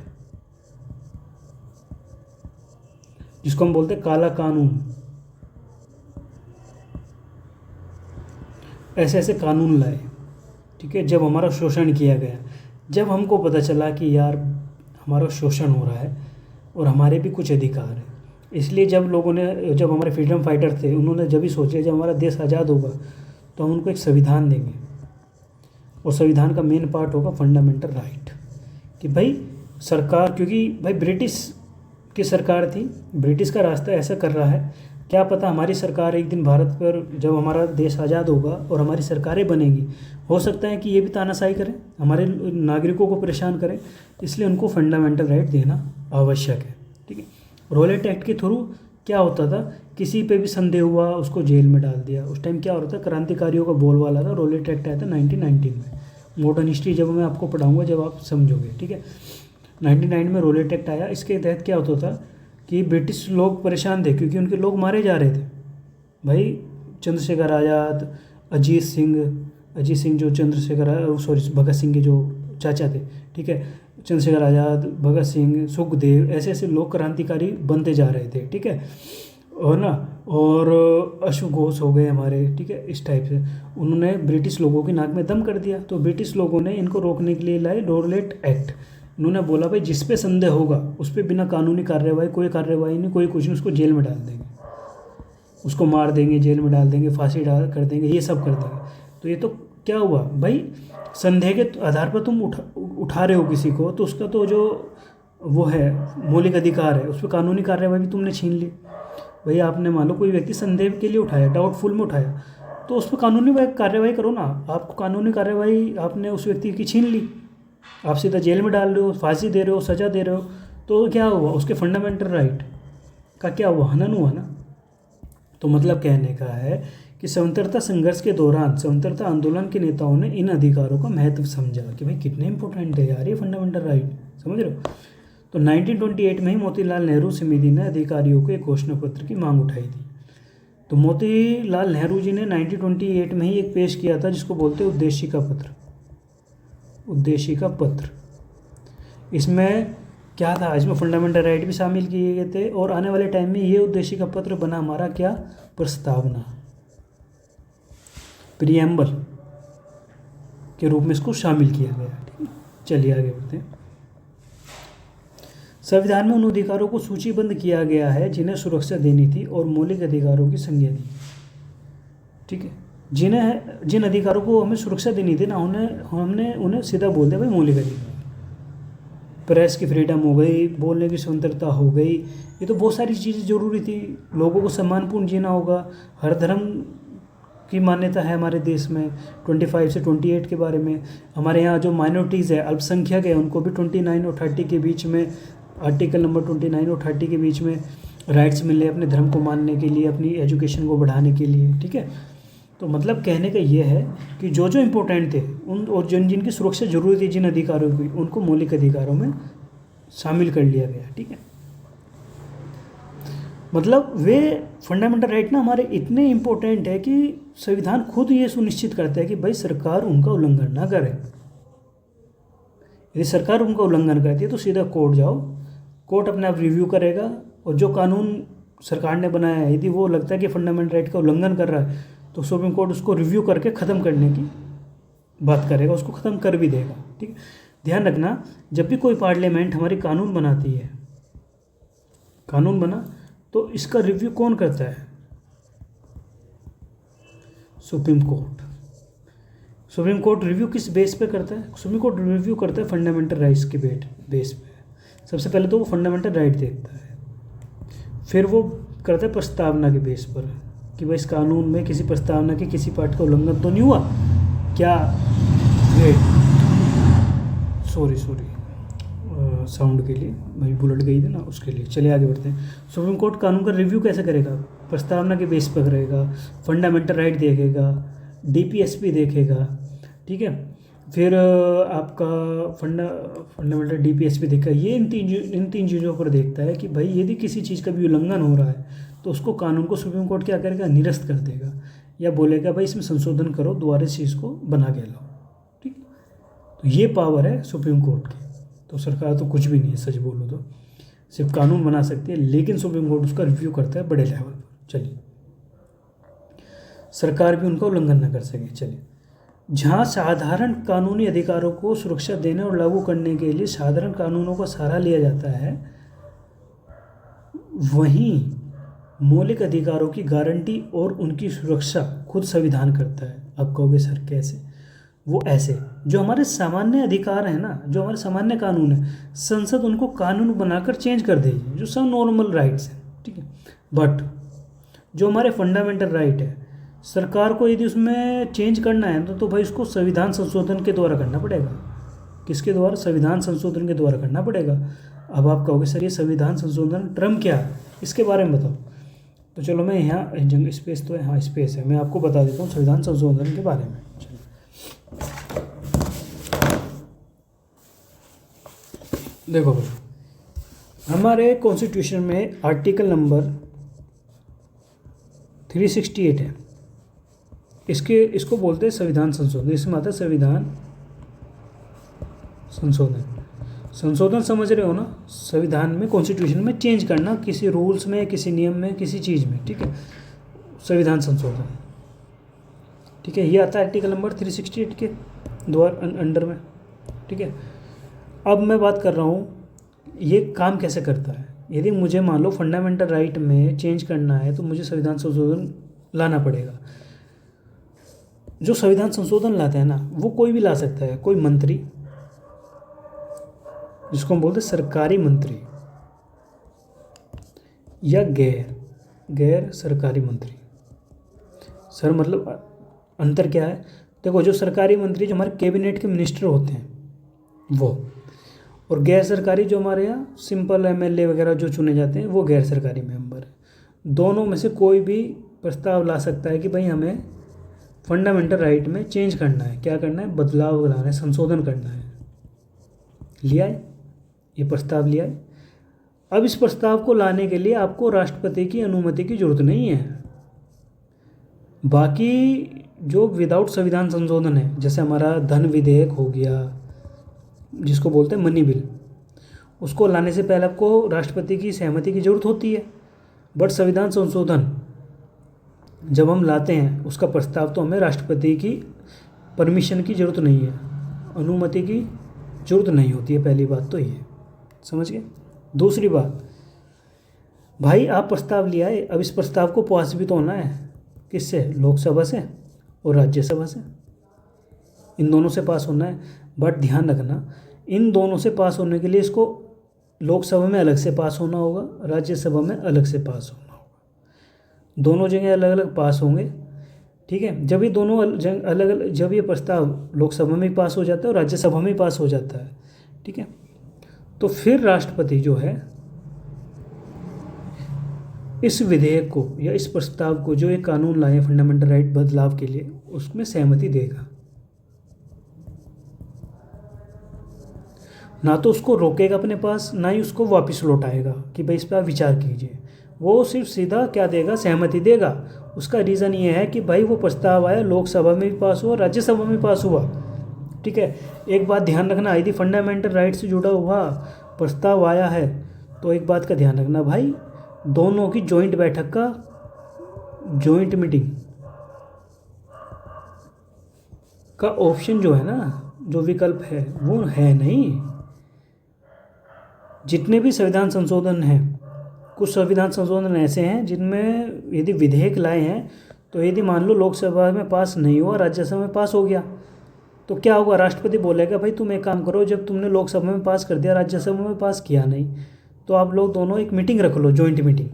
जिसको हम बोलते हैं काला कानून, ऐसे ऐसे कानून लाए, ठीक है, जब हमारा शोषण किया गया, जब हमको पता चला कि यार हमारा शोषण हो रहा है और हमारे भी कुछ अधिकार हैं, इसलिए जब लोगों ने, जब हमारे फ्रीडम फाइटर थे, उन्होंने जब भी सोचे जब हमारा देश आज़ाद होगा तो हम उनको एक संविधान देंगे, और संविधान का मेन पार्ट होगा फंडामेंटल राइट, कि भाई सरकार, क्योंकि भाई ब्रिटिश की सरकार थी, ब्रिटिश का रास्ता ऐसा कर रहा है, क्या पता हमारी सरकार एक दिन भारत पर, जब हमारा देश आज़ाद होगा और हमारी सरकारें बनेगी, हो सकता है कि ये भी तानाशाही करें, हमारे नागरिकों को परेशान करें, इसलिए उनको फंडामेंटल राइट देना आवश्यक है, ठीक है। रोलेट एक्ट के थ्रू क्या होता था, किसी पे भी संदेह हुआ उसको जेल में डाल दिया। उस टाइम क्या हो रहा था, क्रांतिकारियों का बोलबाला था। रोलेट एक्ट आया था 1919 में। मॉडर्न हिस्ट्री जब मैं आपको पढ़ाऊंगा, जब आप समझोगे, ठीक है। 1999 में रोलेट एक्ट आया। इसके तहत क्या होता था कि ब्रिटिश लोग परेशान थे क्योंकि उनके लोग मारे जा रहे थे। भाई चंद्रशेखर आज़ाद, अजीत सिंह जो भगत सिंह के जो चाचा थे, ठीक है, चंद्रशेखर आज़ाद, भगत सिंह, सुखदेव, ऐसे ऐसे लोग क्रांतिकारी बनते जा रहे थे, ठीक है, और ना, और अशोक घोष हो गए हमारे, ठीक है, इस टाइप से उन्होंने ब्रिटिश लोगों की नाक में दम कर दिया। तो ब्रिटिश लोगों ने इनको रोकने के लिए लाए रोलेट एक्ट। उन्होंने बोला भाई जिस पे संदेह होगा उस पर बिना कानूनी कार्रवाई, कोई कार्रवाई नहीं, कोई कुछ नहीं, उसको जेल में डाल देंगे, उसको मार देंगे, जेल में डाल देंगे, फांसी डाल कर देंगे, ये सब कर देंगे। तो ये तो क्या हुआ भाई, संदेह के आधार पर तुम उठा रहे हो किसी को, तो उसका तो जो वो है मौलिक अधिकार है, उस पर कानूनी कार्रवाई भी तुमने छीन ली। भाई आपने मान लो कोई व्यक्ति संदेह के लिए उठाया, डाउटफुल में उठाया, तो उस पर कानूनी कार्रवाई करो ना। आपको कानूनी कार्रवाई, आपने उस व्यक्ति की छीन ली, आप सीधा जेल में डाल रहे हो, फांसी दे रहे हो, सज़ा दे रहे हो, तो क्या हुआ, उसके फंडामेंटल राइट का क्या हुआ, हनन हुआ ना। तो मतलब कहने का है कि स्वतंत्रता संघर्ष के दौरान स्वतंत्रता आंदोलन के नेताओं ने इन अधिकारों का महत्व समझा कि भाई कितने इंपॉर्टेंट है यार ये फंडामेंटल राइट, समझ रहे हो। तो 1928 में ही मोतीलाल नेहरू समिति ने अधिकारियों के घोषणा पत्र की मांग उठाई थी। तो मोतीलाल नेहरू जी ने 1928 में ही एक पेश किया था जिसको बोलते हैं उद्देशिका पत्र। इसमें क्या था, इसमें फंडामेंटल राइट भी शामिल किए गए थे, और आने वाले टाइम में ये उद्देशिका पत्र बना हमारा क्या, प्रस्तावना, प्रियम्बल के रूप में इसको शामिल किया गया। ठीक है, चलिए आगे बढ़ते हैं। संविधान में उन अधिकारों को सूचीबद्ध किया गया है जिन्हें सुरक्षा देनी थी और मौलिक अधिकारों की संज्ञा दी। ठीक है, जिन अधिकारों को हमें सुरक्षा देनी थी ना, हमने उन्हें सीधा बोल दिया भाई मौलिक अधिकार। प्रेस की फ्रीडम हो गई, बोलने की स्वतंत्रता हो गई, ये तो बहुत सारी चीज़ें जरूरी थी। लोगों को सम्मानपूर्ण जीना होगा, हर धर्म की मान्यता है हमारे देश में 25 से 28 के बारे में। हमारे यहाँ जो माइनॉरिटीज़ है, अल्पसंख्यक है, उनको भी 29 और 30 के बीच में, आर्टिकल नंबर 29 और 30 के बीच में राइट्स मिले अपने धर्म को मानने के लिए, अपनी एजुकेशन को बढ़ाने के लिए। ठीक है, तो मतलब कहने का ये है कि जो इम्पोर्टेंट थे उन, और जिनकी सुरक्षा जरूरी थी, जिन अधिकारों की, उनको मौलिक अधिकारों में शामिल कर लिया गया। ठीक है, मतलब वे फंडामेंटल राइट ना हमारे इतने इम्पोर्टेंट है कि संविधान खुद ये सुनिश्चित करता है कि भाई सरकार उनका उल्लंघन ना करे। यदि सरकार उनका उल्लंघन करती है तो सीधा कोर्ट जाओ, कोर्ट अपने आप रिव्यू करेगा, और जो कानून सरकार ने बनाया है यदि वो लगता है कि फंडामेंटल राइट का उल्लंघन कर रहा है तो सुप्रीम कोर्ट उसको रिव्यू करके ख़त्म करने की बात करेगा, उसको ख़त्म कर भी देगा। ठीक है, ध्यान रखना, जब भी कोई पार्लियामेंट हमारी कानून बनाती है, कानून बना तो इसका रिव्यू कौन करता है, supreme court. Supreme court review किस बेस पे करता है, सुप्रीम कोर्ट रिव्यू करता है फंडामेंटल राइट्स के बेस पे। सबसे पहले तो वो फंडामेंटल राइट देखता है, फिर वो करता है प्रस्तावना के बेस पर कि भाई इस कानून में किसी प्रस्तावना के किसी पार्ट का उल्लंघन तो नहीं हुआ क्या। सॉरी साउंड के लिए भाई बुलेट गई थी ना, उसके लिए। चलिए आगे बढ़ते हैं। सुप्रीम कोर्ट कानून का रिव्यू कैसे करेगा, प्रस्तावना के बेस पर करेगा, फंडामेंटल राइट देखेगा, डीपीएसपी देखेगा, ठीक है, फिर आपका फंडामेंटल डीपीएसपी देखेगा। ये इन तीन चीज़ों पर देखता है कि भाई यदि किसी चीज़ का भी उल्लंघन हो रहा है तो उसको कानून को सुप्रीम कोर्ट क्या करेगा, निरस्त कर देगा या बोलेगा भाई इसमें संशोधन करो, दोबारा इस चीज़ को बना के लाओ, ठीक। तो ये पावर है सुप्रीम कोर्ट की। तो सरकार तो कुछ भी नहीं है, सच बोलो तो सिर्फ कानून बना सकती है, लेकिन सुप्रीम कोर्ट उसका रिव्यू करता है बड़े लेवल पर। चलिए, सरकार भी उनका उल्लंघन न कर सके। चलिए, जहाँ साधारण कानूनी अधिकारों को सुरक्षा देने और लागू करने के लिए साधारण कानूनों का सहारा लिया जाता है, वहीं मौलिक अधिकारों की गारंटी और उनकी सुरक्षा खुद संविधान करता है। आप कहोगे सर कैसे? वो ऐसे, जो हमारे सामान्य अधिकार हैं ना, जो हमारे सामान्य कानून है, संसद उनको कानून बनाकर चेंज कर देगी, जो सब नॉर्मल राइट्स हैं, ठीक है। बट जो हमारे फंडामेंटल राइट है, सरकार को यदि उसमें चेंज करना है तो भाई उसको संविधान संशोधन के द्वारा करना पड़ेगा। किसके द्वारा? संविधान संशोधन के द्वारा करना पड़ेगा। अब आप कहोगे सर ये संविधान संशोधन टर्म क्या है, इसके बारे में बताओ। तो चलो मैं यहाँ स्पेस तो है, हाँ स्पेस है, मैं आपको बता देता हूँ संविधान संशोधन के बारे में। चलो देखो भाई, हमारे कॉन्स्टिट्यूशन में आर्टिकल नंबर 368 है, इसको बोलते हैं संविधान संशोधन। इसमें आता है संविधान संशोधन। संशोधन समझ रहे हो ना? संविधान में, कॉन्स्टिट्यूशन में चेंज करना, किसी रूल्स में, किसी नियम में, किसी चीज़ में, ठीक है, संविधान संशोधन, ठीक है। ये आता है आर्टिकल नंबर 368 के द्वारा अंडर में, ठीक है। अब मैं बात कर रहा हूँ ये काम कैसे करता है। यदि मुझे मान लो फंडामेंटल राइट में चेंज करना है तो मुझे संविधान संशोधन लाना पड़ेगा। जो संविधान संशोधन लाते हैं ना, वो कोई भी ला सकता है, कोई मंत्री, जिसको हम बोलते हैं सरकारी मंत्री, या गैर सरकारी मंत्री। सर मतलब अंतर क्या है? देखो, जो सरकारी मंत्री जो हमारे कैबिनेट के मिनिस्टर होते हैं वो, और गैर सरकारी जो हमारे यहाँ सिंपल एमएलए वगैरह जो चुने जाते हैं वो गैर सरकारी मेंबर है। दोनों में से कोई भी प्रस्ताव ला सकता है कि भाई हमें फंडामेंटल राइट में चेंज करना है, क्या करना है, बदलाव लाना है, संशोधन करना है। लिया है, ये प्रस्ताव लिया है। अब इस प्रस्ताव को लाने के लिए आपको राष्ट्रपति की अनुमति की जरूरत नहीं है। बाकी जो विदाउट संविधान संशोधन है, जैसे हमारा धन विधेयक हो गया, जिसको बोलते हैं मनी बिल, उसको लाने से पहले आपको राष्ट्रपति की सहमति की जरूरत होती है। बट संविधान संशोधन जब हम लाते हैं उसका प्रस्ताव, तो हमें राष्ट्रपति की परमिशन की ज़रूरत नहीं है, अनुमति की ज़रूरत नहीं होती है। पहली बात तो ये समझ गए। दूसरी बात, भाई आप प्रस्ताव लिया है, अब इस प्रस्ताव को पास भी तो होना है, किससे? लोकसभा से और राज्यसभा से, इन दोनों से पास होना है। बट ध्यान रखना, इन दोनों से पास होने के लिए इसको लोकसभा में अलग से पास होना होगा, राज्यसभा में अलग से पास होना होगा। दोनों जगह अलग अलग पास होंगे, ठीक है। जब ये दोनों अलग अलग, जब ये प्रस्ताव लोकसभा में पास हो जाता है और राज्यसभा में पास हो जाता है, ठीक है, तो फिर राष्ट्रपति जो है इस विधेयक को या इस प्रस्ताव को, जो एक कानून लाए फंडामेंटल राइट बदलाव के लिए, उसमें सहमति देगा। ना तो उसको रोकेगा अपने पास, ना ही उसको वापस लौटाएगा कि भाई इस पर आप विचार कीजिए। वो सिर्फ सीधा क्या देगा? सहमति देगा। उसका रीज़न ये है कि भाई वो प्रस्ताव आया, लोकसभा में भी पास हुआ, राज्यसभा में पास हुआ, ठीक है। एक बात ध्यान रखना, यदि फंडामेंटल राइट से जुड़ा हुआ प्रस्ताव आया है तो एक बात का ध्यान रखना भाई, दोनों की जॉइंट बैठक का, जॉइंट मीटिंग का ऑप्शन जो है ना, जो विकल्प है वो है नहीं। जितने भी संविधान संशोधन हैं, कुछ संविधान संशोधन ऐसे हैं जिनमें यदि विधेयक लाए हैं तो यदि मान लो लोकसभा में पास नहीं हुआ, राज्यसभा में पास हो गया, तो क्या होगा? राष्ट्रपति बोलेगा भाई तुम एक काम करो, जब तुमने लोकसभा में पास कर दिया, राज्यसभा में पास किया नहीं, तो आप लोग दोनों एक मीटिंग रख लो, जॉइंट मीटिंग।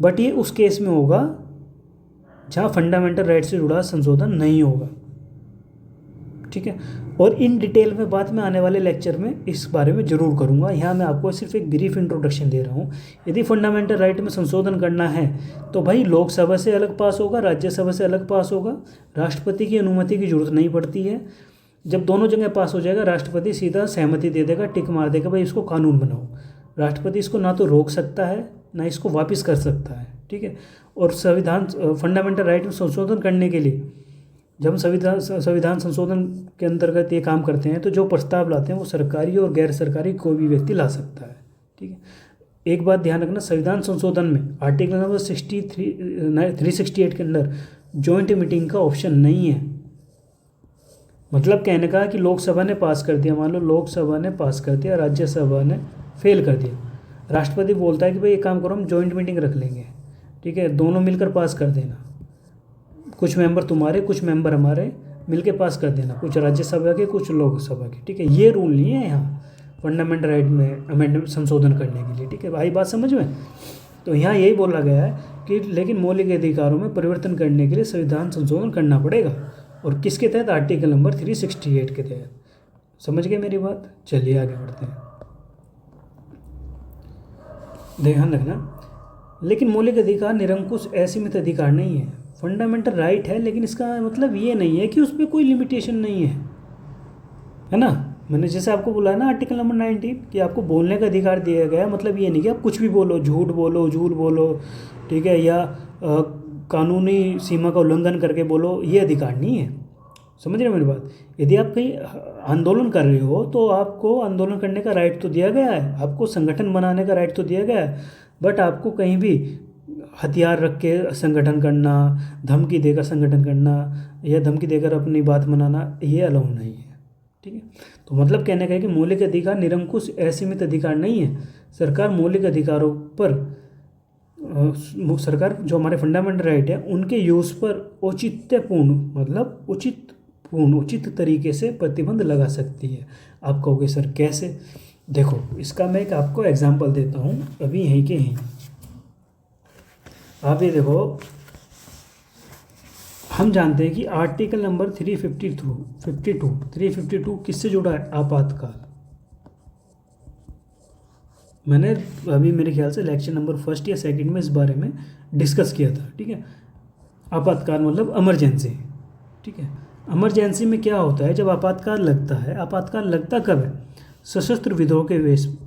बट ये उस केस में होगा जहाँ फंडामेंटल राइट से जुड़ा संशोधन नहीं होगा, ठीक है। और इन डिटेल में बाद में आने वाले लेक्चर में इस बारे में ज़रूर करूँगा। यहाँ मैं आपको सिर्फ एक ब्रीफ इंट्रोडक्शन दे रहा हूँ। यदि फंडामेंटल राइट में संशोधन करना है तो भाई लोकसभा से अलग पास होगा, राज्यसभा से अलग पास होगा, राष्ट्रपति की अनुमति की जरूरत नहीं पड़ती है। जब दोनों जगह पास हो जाएगा राष्ट्रपति सीधा सहमति दे देगा, टिक मार देगा, भाई इसको कानून बनाओ। राष्ट्रपति इसको ना तो रोक सकता है ना इसको वापस कर सकता है, ठीक है। और संविधान फंडामेंटल राइट में संशोधन करने के लिए जब हम संविधान संशोधन के अंतर्गत ये काम करते हैं तो जो प्रस्ताव लाते हैं वो सरकारी और गैर सरकारी कोई भी व्यक्ति ला सकता है, ठीक है। एक बात ध्यान रखना, संविधान संशोधन में आर्टिकल नंबर 368 के अंदर जॉइंट मीटिंग का ऑप्शन नहीं है। मतलब कहने का कि लोकसभा ने पास कर दिया, मान लो लोकसभा ने पास कर दिया, राज्यसभा ने फेल कर दिया, राष्ट्रपति बोलता है कि भाई एक काम करो हम जॉइंट मीटिंग रख लेंगे, ठीक है, दोनों मिलकर पास कर देना, कुछ मेंबर तुम्हारे कुछ मेंबर हमारे मिलके पास कर देना, कुछ राज्यसभा के कुछ लोकसभा के, ठीक है। ये रूल नहीं है यहाँ फंडामेंटल राइट में अमेंडमेंट संशोधन करने के लिए, ठीक है भाई, बात समझ में। तो यहाँ यही बोला गया है कि लेकिन मौलिक अधिकारों में परिवर्तन करने के लिए संविधान संशोधन करना पड़ेगा, और किसके तहत, आर्टिकल नंबर 368 के तहत। समझ गए मेरी बात? चलिए आगे बढ़ते हैं। ध्यान रखना, लेकिन मौलिक अधिकार निरंकुश असीमित अधिकार नहीं है, फंडामेंटल राइट है, लेकिन इसका मतलब ये नहीं है कि उस पर कोई लिमिटेशन नहीं है ना। मैंने जैसे आपको बोला है ना आर्टिकल नंबर 19 कि आपको बोलने का अधिकार दिया गया है, मतलब ये नहीं कि आप कुछ भी बोलो, झूठ बोलो, ठीक है, या कानूनी सीमा का उल्लंघन करके बोलो, ये अधिकार नहीं है। समझ रहे हो मेरी बात? यदि आप कहीं आंदोलन कर रहे हो तो आपको आंदोलन करने का राइट तो दिया गया है, आपको संगठन बनाने का राइट तो दिया गया है, बट आपको कहीं भी हथियार रख के संगठन करना, धमकी देकर संगठन करना या धमकी देकर अपनी बात मनाना, ये अलाउ नहीं है, ठीक है। तो मतलब कहने का है कि मौलिक अधिकार निरंकुश असीमित अधिकार नहीं है। सरकार मौलिक अधिकारों पर सरकार जो हमारे फंडामेंटल राइट है उनके यूज़ पर औचित्यपूर्ण मतलब उचित तरीके से प्रतिबंध लगा सकती है। आप कहोगे सर कैसे? देखो, इसका मैं एक आपको एग्जांपल देता हूँ, अभी यहीं के यहीं आप ये देखो, हम जानते हैं कि आर्टिकल नंबर 352 किससे जुड़ा है? आपातकाल। मैंने अभी मेरे ख्याल से लेक्चर नंबर 1 या 2 में इस बारे में डिस्कस किया था, ठीक है। आपातकाल मतलब इमरजेंसी, ठीक है। इमरजेंसी में क्या होता है, जब आपातकाल लगता है, आपातकाल लगता कब है? सशस्त्र विद्रोह के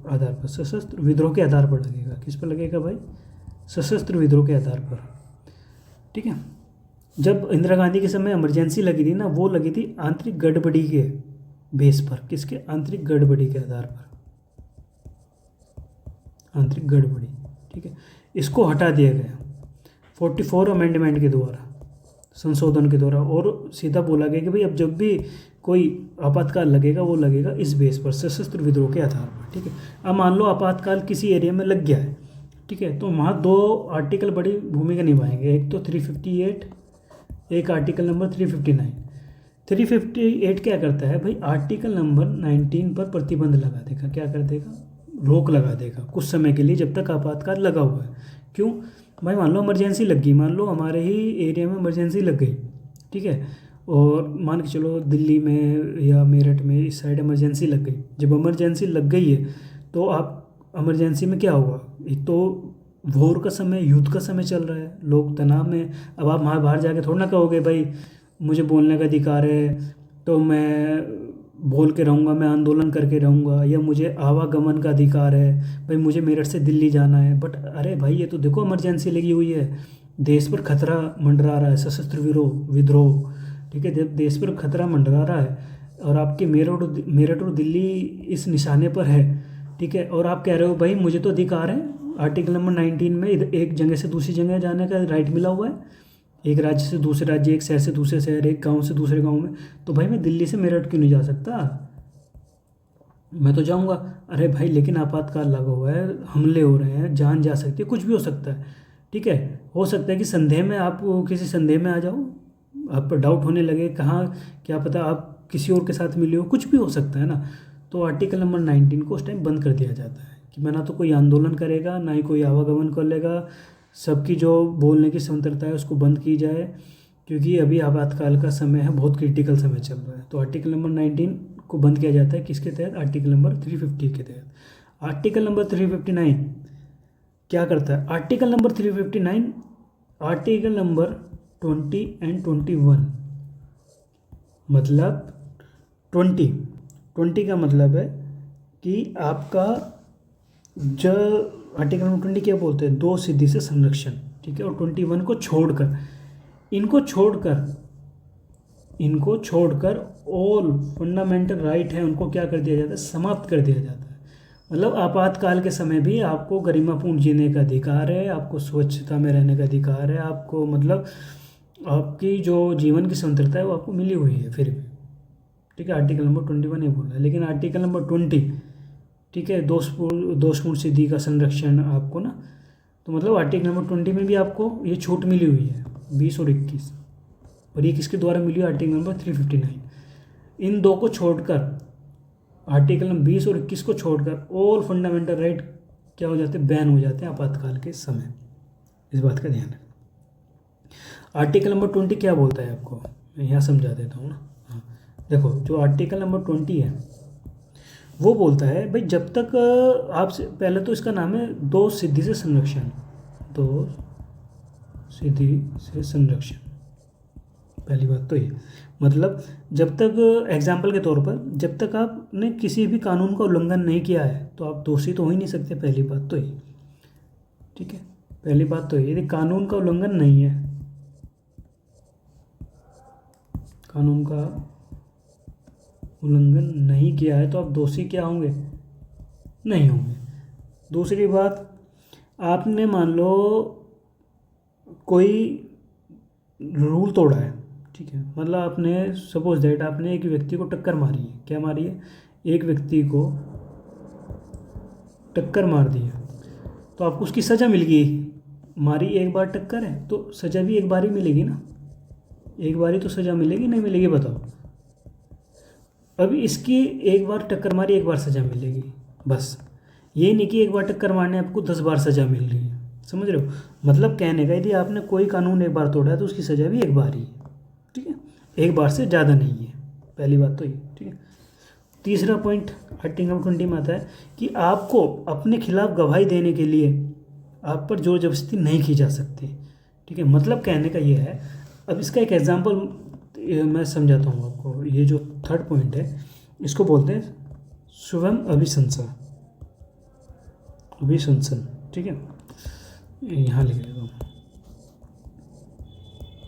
आधार पर, सशस्त्र विद्रोह के आधार पर लगेगा। किस पर लगेगा भाई? सशस्त्र विद्रोह के आधार पर, ठीक है। जब इंदिरा गांधी के समय इमरजेंसी लगी थी ना, वो लगी थी आंतरिक गड़बड़ी के बेस पर। किसके? आंतरिक गड़बड़ी के आधार पर, आंतरिक गड़बड़ी, ठीक है। इसको हटा दिया गया 44 अमेंडमेंट के द्वारा, संशोधन के द्वारा, और सीधा बोला गया कि भाई अब जब भी कोई आपातकाल लगेगा वो लगेगा इस बेस पर, सशस्त्र विद्रोह के आधार पर, ठीक है। अब मान लो आपातकाल किसी एरिया में लग गया है, ठीक है, तो वहाँ 2 आर्टिकल बड़ी भूमिका निभाएंगे, एक तो 358, एक आर्टिकल नंबर 359। 358 क्या करता है भाई? आर्टिकल नंबर 19 पर प्रतिबंध लगा देगा। क्या कर देगा? रोक लगा देगा कुछ समय के लिए, जब तक आपातकाल लगा हुआ है। क्यों भाई? मान लो इमरजेंसी लग गई, मान लो हमारे ही एरिया में इमरजेंसी लग गई, ठीक है, और मान के चलो दिल्ली में या मेरठ में इस साइड इमरजेंसी लग गई। जब इमरजेंसी लग गई है तो आप इमरजेंसी में क्या हुआ? एक तो वॉर का समय, युद्ध का समय चल रहा है, लोग तनाव में। अब आप वहाँ बाहर जाके थोड़ा ना कहोगे भाई मुझे बोलने का अधिकार है तो मैं बोल के रहूँगा, मैं आंदोलन करके रहूँगा, या मुझे आवागमन का अधिकार है भाई, मुझे मेरठ से दिल्ली जाना है। बट अरे भाई ये तो देखो इमरजेंसी लगी हुई है, देश पर खतरा मंडरा रहा है, सशस्त्र विद्रोह, ठीक है। जब देश पर खतरा मंडरा रहा है और आपके मेरठ और दिल्ली इस निशाने पर है, ठीक है, और आप कह रहे हो भाई मुझे तो अधिकार है, आर्टिकल नंबर 19 में एक जगह से दूसरी जगह जाने का राइट मिला हुआ है, एक राज्य से दूसरे राज्य, एक शहर से दूसरे शहर, एक गांव से दूसरे गांव में, तो भाई मैं दिल्ली से मेरठ क्यों नहीं जा सकता? मैं तो जाऊंगा। अरे भाई लेकिन आपातकाल लगा हुआ है, हमले हो रहे हैं, जान जा सकती है, कुछ भी हो सकता है, ठीक है। हो सकता है कि संदेह में आप किसी संदेह में आ जाओ, आप पर डाउट होने लगे, कहाँ क्या पता आप किसी और के साथ मिले हो, कुछ भी हो सकता है ना। तो आर्टिकल नंबर 19 को उस टाइम बंद कर दिया जाता है कि मैं ना तो कोई आंदोलन करेगा, ना ही कोई आवागमन कर लेगा, सबकी जो बोलने की स्वतंत्रता है उसको बंद की जाए, क्योंकि अभी आपातकाल का समय है, बहुत क्रिटिकल समय चल रहा है। तो आर्टिकल नंबर 19 को बंद किया जाता है किसके तहत? आर्टिकल नंबर 350 के तहत। आर्टिकल नंबर 359 क्या करता है? Article number 359 article number 20 and 21, मतलब 20 का मतलब है कि आपका जो आर्टिकल नंबर 20 क्या बोलते हैं? दो सिद्धि से संरक्षण, ठीक है। और 21 को छोड़कर, इनको छोड़कर ऑल फंडामेंटल राइट है उनको क्या कर दिया जाता है? समाप्त कर दिया जाता है। मतलब आपातकाल के समय भी आपको गरिमापूर्ण जीने का अधिकार है, आपको स्वच्छता में रहने का अधिकार है, आपको मतलब आपकी जो जीवन की स्वतंत्रता है वो आपको मिली हुई है फिर भी, ठीक है। आर्टिकल नंबर 21 ये बोल रहा है। लेकिन आर्टिकल नंबर 20, ठीक है, दोषपूर्ण सिद्धि का संरक्षण आपको ना, तो मतलब आर्टिकल नंबर 20 में भी आपको ये छूट मिली हुई है 20 और 21, और ये किसके द्वारा मिली है? Article number 359। इन दो को छोड़कर, आर्टिकल नंबर 20 और 21 को छोड़कर ऑल फंडामेंटल राइट क्या हो जाते हैं? बैन हो जाते हैं आपातकाल के समय। इस बात का ध्यान रखें। आर्टिकल नंबर 20 क्या बोलता है आपको? मैं यहाँ समझा देता हूँ ना। हाँ, देखो, जो आर्टिकल नंबर 20 है वो बोलता है भाई, जब तक आपसे पहले तो इसका नाम है दो सिद्धि से संरक्षण, दो सिद्धि से संरक्षण। पहली बात तो ये, मतलब जब तक एग्जाम्पल के तौर पर, जब तक आपने किसी भी कानून का उल्लंघन नहीं किया है तो आप दोषी तो हो ही नहीं सकते। पहली बात तो ये, ठीक है। पहली बात तो ये, यदि कानून का उल्लंघन नहीं है, कानून का उल्लंघन नहीं किया है तो आप दोषी क्या होंगे? नहीं होंगे। दूसरी बात, आपने मान लो कोई रूल तोड़ा है, ठीक है, मतलब आपने सपोज दैट आपने एक व्यक्ति को टक्कर मारी है। क्या मारी है? एक व्यक्ति को टक्कर मार दी है, तो आपको उसकी सज़ा मिल गई। मारी एक बार टक्कर है तो सज़ा भी एक बार ही मिलेगी ना, एक बार ही तो सज़ा मिलेगी, नहीं मिलेगी बताओ? अभी इसकी एक बार टक्कर मारी, एक बार सज़ा मिलेगी, बस। ये नहीं कि एक बार टक्कर मारने आपको 10 बार सज़ा मिल रही है, समझ रहे हो? मतलब कहने का यदि आपने कोई कानून एक बार तोड़ा है तो उसकी सज़ा भी एक बार ही है, ठीक है, एक बार से ज़्यादा नहीं है। पहली बात तो ये, ठीक है। तीसरा पॉइंट आर्टिकल नंबर 20 में आता है कि आपको अपने खिलाफ गवाही देने के लिए आप पर जोर जबरदस्ती नहीं की जा सकती, ठीक है। मतलब कहने का ये है, अब इसका एक एग्जांपल मैं समझाता हूँ आपको। ये जो थर्ड पॉइंट है इसको बोलते हैं स्वयं अभिशंसन, ठीक है। यहाँ लिख लेता हूँ,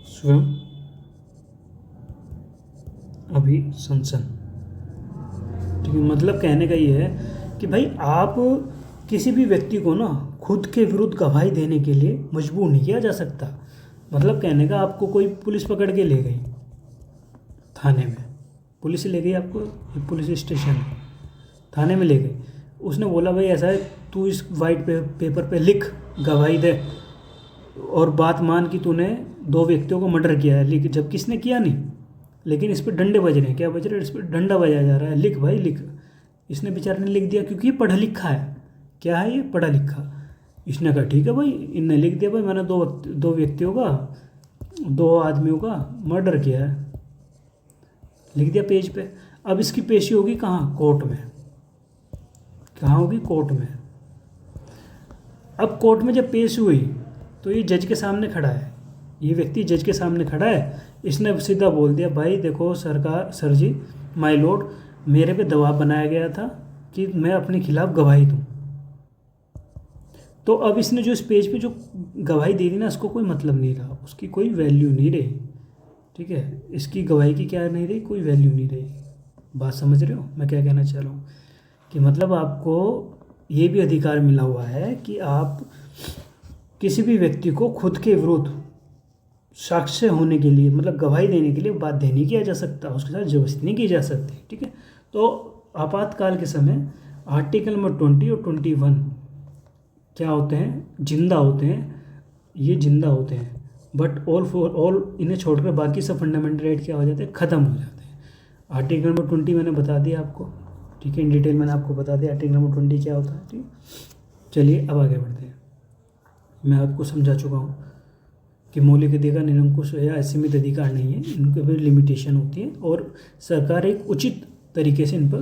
स्वयं अभिशंसन, ठीक है। मतलब कहने का ये है कि भाई आप किसी भी व्यक्ति को ना खुद के विरुद्ध गवाही देने के लिए मजबूर नहीं किया जा सकता। मतलब कहने का, आपको कोई पुलिस पकड़ के ले गई थाने में, पुलिस ले गई आपको, पुलिस स्टेशन है, थाने में ले गई, उसने बोला भाई ऐसा है, तू इस वाइट पेपर पे लिख, गवाही दे, और बात मान कि तूने दो व्यक्तियों को मर्डर किया है, लेकिन जब किसने किया नहीं, लेकिन इस पर डंडे बज रहे हैं। क्या बज रहे हैं? इस पर डंडा बजाया जा रहा है, लिख भाई लिख। इसने बेचारे ने लिख दिया क्योंकि ये पढ़ा लिखा है। क्या है ये? पढ़ा लिखा। इसने कहा ठीक है भाई, इनने लिख दिया भाई मैंने दो व्यक्तियों का, दो आदमियों का मर्डर किया है, लिख दिया पेज पे। अब इसकी पेशी होगी कहाँ? कोर्ट में। कहाँ होगी? कोर्ट में। अब कोर्ट में जब पेश हुई तो ये जज के सामने खड़ा है, ये व्यक्ति जज के सामने खड़ा है। इसने सीधा बोल दिया भाई देखो सर जी, माय लॉर्ड, मेरे पे दबाव बनाया गया था कि मैं अपने खिलाफ गवाही दूं। तो अब इसने जो इस पेज पे जो गवाही दे दी ना, उसको कोई मतलब नहीं रहा, उसकी कोई वैल्यू नहीं रही, ठीक है। इसकी गवाही की क्या नहीं रही? कोई वैल्यू नहीं रही। बात समझ रहे हो मैं क्या कहना चाह रहा हूँ? कि मतलब आपको ये भी अधिकार मिला हुआ है कि आप किसी भी व्यक्ति को खुद के विरुद्ध साक्ष्य होने के लिए, मतलब गवाही देने के लिए बाध्य नहीं किया जा सकता, उसके साथ जबरदस्ती नहीं की जा सकती, ठीक है। तो आपातकाल के समय आर्टिकल नंबर 20 और 21 क्या होते हैं? जिंदा होते हैं, ये जिंदा होते हैं, बट ऑल इन्हें छोड़कर बाकी सब फंडामेंटल राइट क्या हो जाते हैं? ख़त्म हो जाते हैं। आर्टिकल नंबर 20 मैंने बता दिया आपको, ठीक है, इन डिटेल मैंने आपको बता दिया आर्टिकल नंबर 20 क्या होता है, ठीक है। चलिए अब आगे बढ़ते हैं। मैं आपको समझा चुका हूँ कि मौलिक अधिकार निरंकुश या असीमित अधिकार नहीं है, इनके भी लिमिटेशन होती है और सरकार एक उचित तरीके से इन पर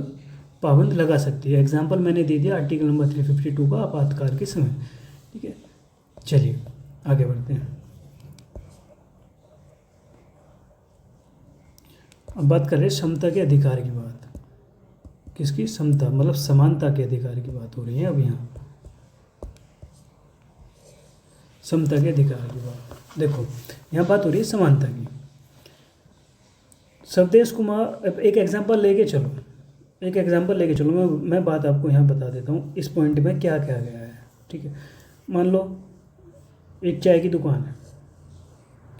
पाबंद लगा सकती है। एग्जाम्पल मैंने दे दिया आर्टिकल नंबर 352 का आपातकाल के समय। ठीक है, चलिए आगे बढ़ते हैं। अब बात कर रहे हैं समता के अधिकार की बात। किसकी? समता, मतलब समानता के अधिकार की बात हो रही है अब यहाँ। समता के अधिकार की बात, देखो यहाँ बात हो रही है समानता की। स्वदेश कुमार, एक एग्जांपल लेके चलो, मैं बात आपको यहाँ बता देता हूँ इस पॉइंट में क्या क्या गया है। ठीक है, मान लो एक चाय की दुकान है।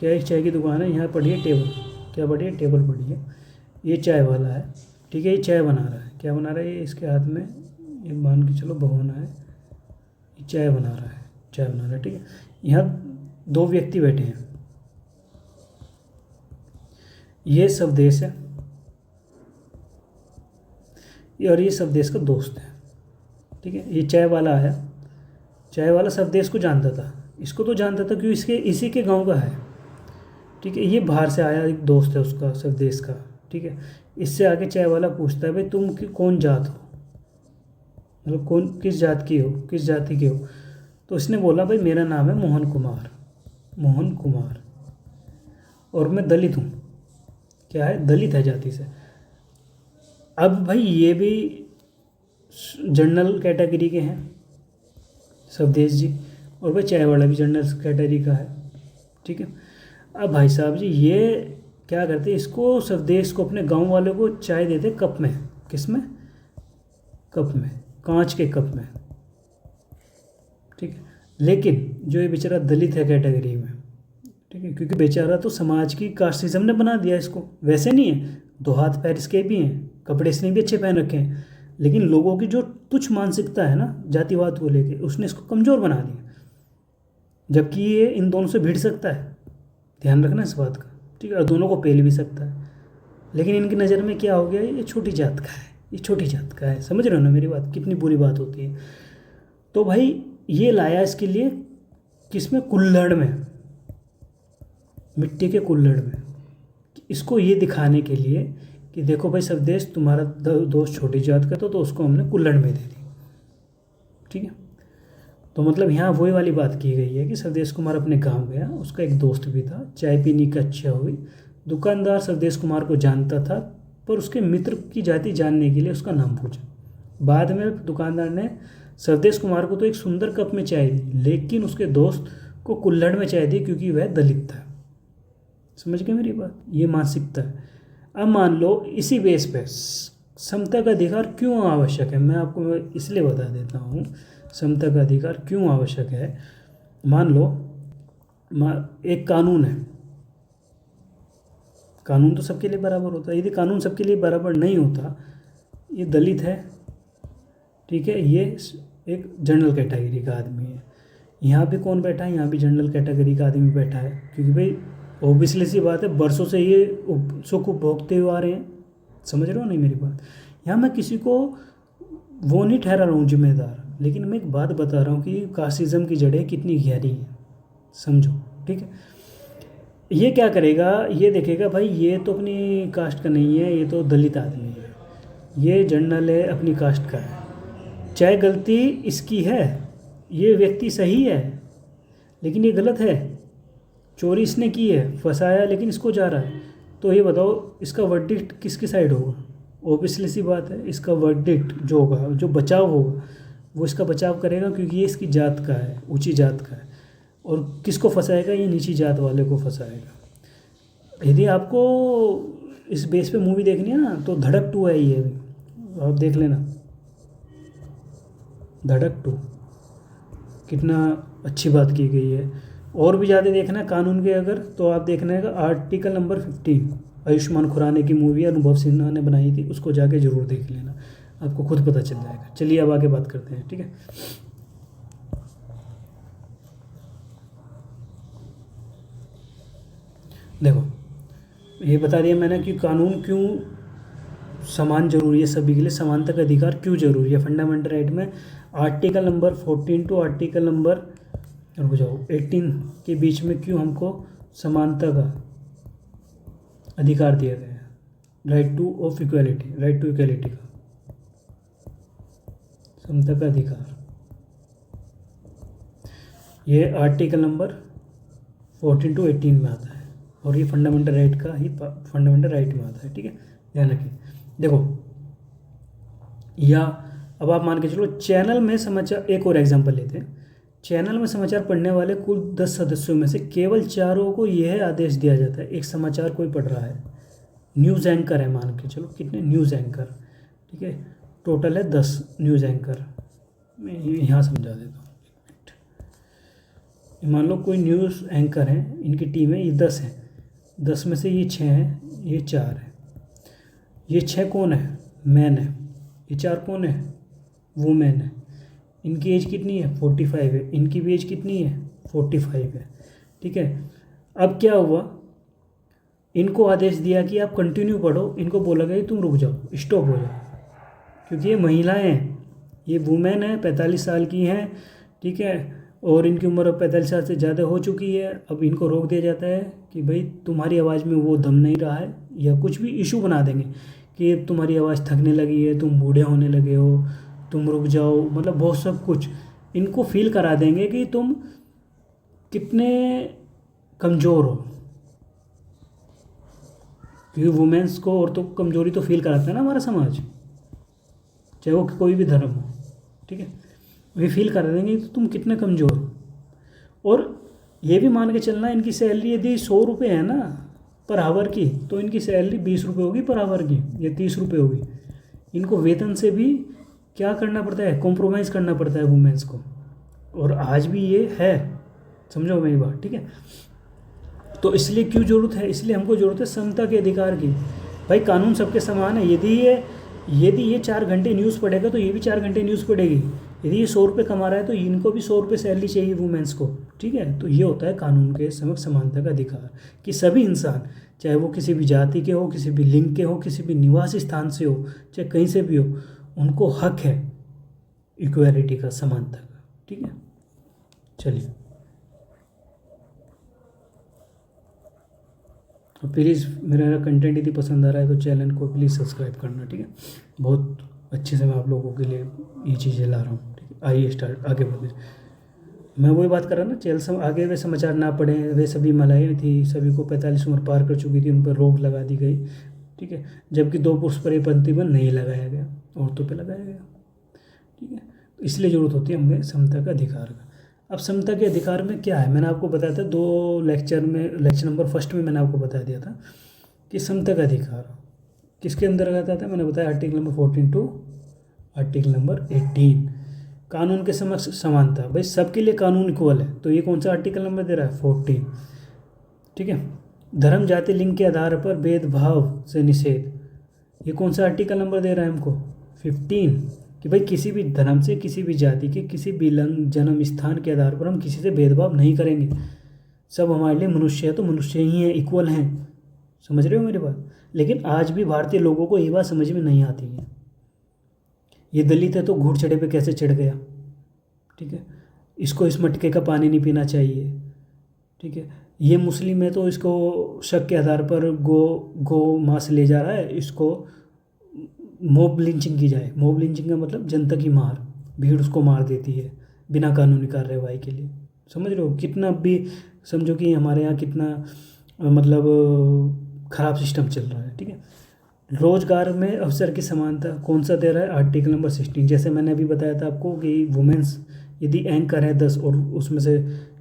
क्या एक चाय की दुकान है? यहाँ पड़ी है टेबल। क्या पड़ी है? टेबल पड़ी है। ये चाय वाला है, ठीक है, ये चाय बना रहा है। क्या बना रहा है? ये इसके हाथ में ये मान के चलो भगोना है, ये चाय बना रहा है। ठीक है, यहाँ दो व्यक्ति बैठे हैं। ये स्वदेश है और ये स्वदेश का दोस्त है। ठीक है, ये चाय वाला आया, चाय वाला स्वदेश को जानता था, इसको तो जानता था क्योंकि इसी के गांव का है। ठीक है, ये बाहर से आया, एक दोस्त है उसका स्वदेश का। ठीक है, इससे आगे चाय वाला पूछता है भाई तुम कौन जात हो, मतलब कौन किस जाति के हो। तो इसने बोला भाई मेरा नाम है मोहन कुमार और मैं दलित हूँ। क्या है? दलित है जाति से। अब भाई ये भी जनरल कैटेगरी के हैं स्वदेश जी, और भाई चाय वाला भी जनरल कैटेगरी का है। ठीक है, अब भाई साहब जी ये क्या करते, इसको स्वदेश को, अपने गांव वालों को चाय देते कप में। किस में? कप में, कांच के कप में। ठीक है, लेकिन जो ये बेचारा दलित है कैटेगरी में, ठीक है, क्योंकि बेचारा तो समाज की कास्टिज्म ने बना दिया इसको। वैसे नहीं है, दो हाथ पैर इसके भी हैं, कपड़े इसने भी अच्छे पहन रखे हैं, लेकिन लोगों की जो तुच्छ मानसिकता है ना जातिवाद को लेके, उसने इसको कमज़ोर बना दिया, जबकि ये इन दोनों से भिड़ सकता है। ध्यान रखना इस बात का। ठीक है, और दोनों को पेल भी सकता है, लेकिन इनकी नज़र में क्या हो गया, ये छोटी जात का है, ये छोटी जात का है। समझ रहे हो ना मेरी बात, कितनी बुरी बात होती है। तो भाई ये लाया इसके लिए किस में? कुल्हड़ में, मिट्टी के कुल्हड़ में, इसको ये दिखाने के लिए कि देखो भाई स्वदेश तुम्हारा दोस्त छोटी जात का तो उसको हमने कुल्हड़ में दे दी। ठीक है, तो मतलब यहाँ वही वाली बात की गई है कि स्वदेश कुमार अपने गांव गया, उसका एक दोस्त भी था, चाय पीने की इच्छा हुई। दुकानदार स्वदेश कुमार को जानता था, पर उसके मित्र की जाति जानने के लिए उसका नाम पूछा। बाद में दुकानदार ने स्वदेश कुमार को तो एक सुंदर कप में चाय दी, लेकिन उसके दोस्त को कुल्हड़ में चाय दी क्योंकि वह दलित था। समझ गए मेरी बात? ये मानसिकता है। अब मान लो इसी बेस पे समता का अधिकार क्यों आवश्यक है, मैं आपको इसलिए बता देता हूँ समता का अधिकार क्यों आवश्यक है। मान लो एक कानून है, कानून तो सबके लिए बराबर होता है। यदि कानून सबके लिए बराबर नहीं होता, ये दलित है, ठीक है, ये एक जनरल कैटेगरी का आदमी है, यहाँ भी कौन बैठा है? यहाँ भी जनरल कैटेगरी का आदमी बैठा है, क्योंकि भाई ऑब्वियसली सी बात है, बरसों से ये सुख भोगते हुए आ रहे हैं। समझ रहे हो नहीं मेरी बात? यहाँ मैं किसी को वो नहीं ठहरा रहा हूँ जिम्मेदार, लेकिन मैं एक बात बता रहा हूँ कि कास्टिज्म की जड़ें कितनी गहरी हैं, समझो। ठीक है, ये क्या करेगा, ये देखेगा भाई ये तो अपनी कास्ट का नहीं है, ये तो दलित आदमी है, ये जनरल है, अपनी कास्ट का है, चाहे गलती इसकी है, ये व्यक्ति सही है लेकिन ये गलत है, चोरी इसने की है, फंसाया लेकिन इसको जा रहा है, तो ये बताओ इसका वर्डिक्ट किसकी साइड होगा? ऑब्वियसली सी बात है, इसका वर्डिक्ट जो होगा, जो बचाव होगा, वो इसका बचाव करेगा, क्योंकि ये इसकी जात का है, ऊंची जात का है। और किसको फंसाएगा? ये नीची जात वाले को फंसाएगा। यदि आपको इस बेस पे मूवी देखनी है ना, तो धड़क 2 है, ये अभी आप देख लेना, धड़क 2 कितना अच्छी बात की गई है। और भी ज़्यादा देखना है कानून के अगर, तो आप देखना है आर्टिकल नंबर 15, आयुष्मान खुराना की मूवी अनुभव सिन्हा ने बनाई थी, उसको जाके ज़रूर देख लेना, आपको खुद पता चल जाएगा। चलिए अब आगे बात करते हैं। ठीक है, देखो ये बता दिया मैंने कि कानून क्यों समान जरूरी है, सभी के लिए समानता का अधिकार क्यों जरूरी है। फंडामेंटल राइट में article number 14 to article number रुक जाओ, 18 के बीच में क्यों हमको समानता का अधिकार दिया गया है? Right to of equality, right to equality का, समता का अधिकार। ये आर्टिकल नंबर 14 to 18 में आता है और ये फंडामेंटल राइट का ही फंडामेंटल राइट में आता है। ठीक है, ध्यान रखिए। देखो, या अब आप मान के चलो चैनल में समाचार, एक और एग्जांपल लेते हैं। चैनल में समाचार पढ़ने वाले कुल 10 सदस्यों में से केवल 4 को यह आदेश दिया जाता है, एक समाचार कोई पढ़ रहा है, न्यूज़ एंकर है, मान के चलो कितने न्यूज़ एंकर, ठीक है, टोटल है 10 न्यूज़ एंकर। मैं यहाँ समझा देता हूँ, एक मिनट। मान लो कोई न्यूज़ एंकर है, इनकी टीम है, ये 10 है, 10 में से ये 6 हैं, ये 4 है। ये 6 कौन है? मैन है। ये 4 कौन है? वुमेन है। इनकी एज कितनी है? 45 है। इनकी भी एज कितनी है? 45 है। ठीक है, अब क्या हुआ, इनको आदेश दिया कि आप कंटिन्यू पढ़ो, इनको बोला गया तुम रुक जाओ, स्टॉप हो जाओ, क्योंकि ये महिलाएं हैं, ये वुमेन है, 45 साल की हैं, ठीक है, और इनकी उम्र 45 साल से ज़्यादा हो चुकी है। अब इनको रोक दिया जाता है कि भाई तुम्हारी आवाज़ में वो दम नहीं रहा है, या कुछ भी इशू बना देंगे कि तुम्हारी आवाज़ थकने लगी है, तुम बूढ़े होने लगे हो, तुम रुक जाओ, मतलब बहुत सब कुछ इनको फील करा देंगे कि तुम कितने कमज़ोर हो, क्योंकि वुमेन्स को औरतों को कमज़ोरी तो फील कराता है ना हमारा समाज, चाहे वो कोई भी धर्म हो। ठीक है, वे फील करा देंगे कि तुम कितने कमज़ोर हो। और ये भी मान के चलना, इनकी सैलरी यदि 100 रुपये है ना पर आवर की, तो इनकी सैलरी 20 रुपये होगी पर आवर की, या 30 रुपये होगी। इनको वेतन से भी क्या करना पड़ता है? कॉम्प्रोमाइज़ करना पड़ता है वुमेन्स को, और आज भी ये है, समझो मेरी बात। ठीक है, तो इसलिए क्यों ज़रूरत है? इसलिए हमको ज़रूरत है समता के अधिकार की। भाई कानून सबके समान है। यदि ये 4 घंटे न्यूज़ पढ़ेगा तो ये भी 4 घंटे न्यूज़ पढ़ेगी। यदि ये 100 रुपये कमा रहा है तो इनको भी 100 रुपये सैलरी चाहिए वुमेन्स को। ठीक है, तो ये होता है कानून के समक्ष समानता का अधिकार, कि सभी इंसान, चाहे वो किसी भी जाति के हो, किसी भी लिंग के हो, किसी भी निवासी स्थान से हो, चाहे कहीं से भी हो, उनको हक है इक्वालिटी का, समानता का। ठीक है, चलिए, और प्लीज़ मेरा कंटेंट यदि पसंद आ रहा है तो चैनल को प्लीज़ सब्सक्राइब करना। ठीक है, बहुत अच्छे से मैं आप लोगों के लिए ये चीज़ें ला रहा हूँ। ठीक है, आइए स्टार्ट, आगे बढ़ते। मैं वही बात कर रहा ना, चैनल आगे वे समाचार ना पढ़ें, वे सभी महिलाएं थी, सभी को 45 उम्र पार कर चुकी थी, उन पर रोक लगा दी गई। ठीक है, जबकि 2 पुरुष पर यह प्रतिबंध नहीं लगाया गया, औरतों पर लगाया गया। ठीक है, तो इसलिए ज़रूरत होती है हमें समता का अधिकार का। अब समता के अधिकार में क्या है, मैंने आपको बताया था 2 लेक्चर में, लेक्चर नंबर 1 में मैंने आपको बता दिया था कि समता का अधिकार किसके अंतर्गत आता है। मैंने बताया article number 14 to article number 18, कानून के समक्ष समानता। भाई सबके लिए कानून इक्वल है, तो ये कौन सा आर्टिकल नंबर दे रहा है? 14। ठीक है, धर्म जाति लिंग के आधार पर भेदभाव से निषेध, ये कौन सा आर्टिकल नंबर दे रहा है हमको? 15, कि भाई किसी भी धर्म से, किसी भी जाति के, किसी भी लिंग, जन्म स्थान के आधार पर हम किसी से भेदभाव नहीं करेंगे। सब हमारे लिए मनुष्य है तो मनुष्य ही हैं, इक्वल हैं। समझ रहे हो मेरी बात? लेकिन आज भी भारतीय लोगों को ये बात समझ में नहीं आती है। ये दलित है तो घूट चढ़े पे कैसे चढ़ गया? ठीक है, इसको इस मटके का पानी नहीं पीना चाहिए। ठीक है, ये मुस्लिम है तो इसको शक के आधार पर गो मांस ले जा रहा है, इसको मॉब लिंचिंग की जाए। मॉब लिंचिंग का मतलब जनता की मार, भीड़ उसको मार देती है बिना कानूनी कार्रवाई के लिए। समझ रहे हो? कितना भी समझो कि हमारे यहाँ कितना मतलब ख़राब सिस्टम चल रहा है। ठीक है, रोजगार में अवसर की समानता कौन सा दे रहा है? Article number 16। जैसे मैंने अभी बताया था आपको कि वुमेन्स यदि एंकर है 10 और उसमें से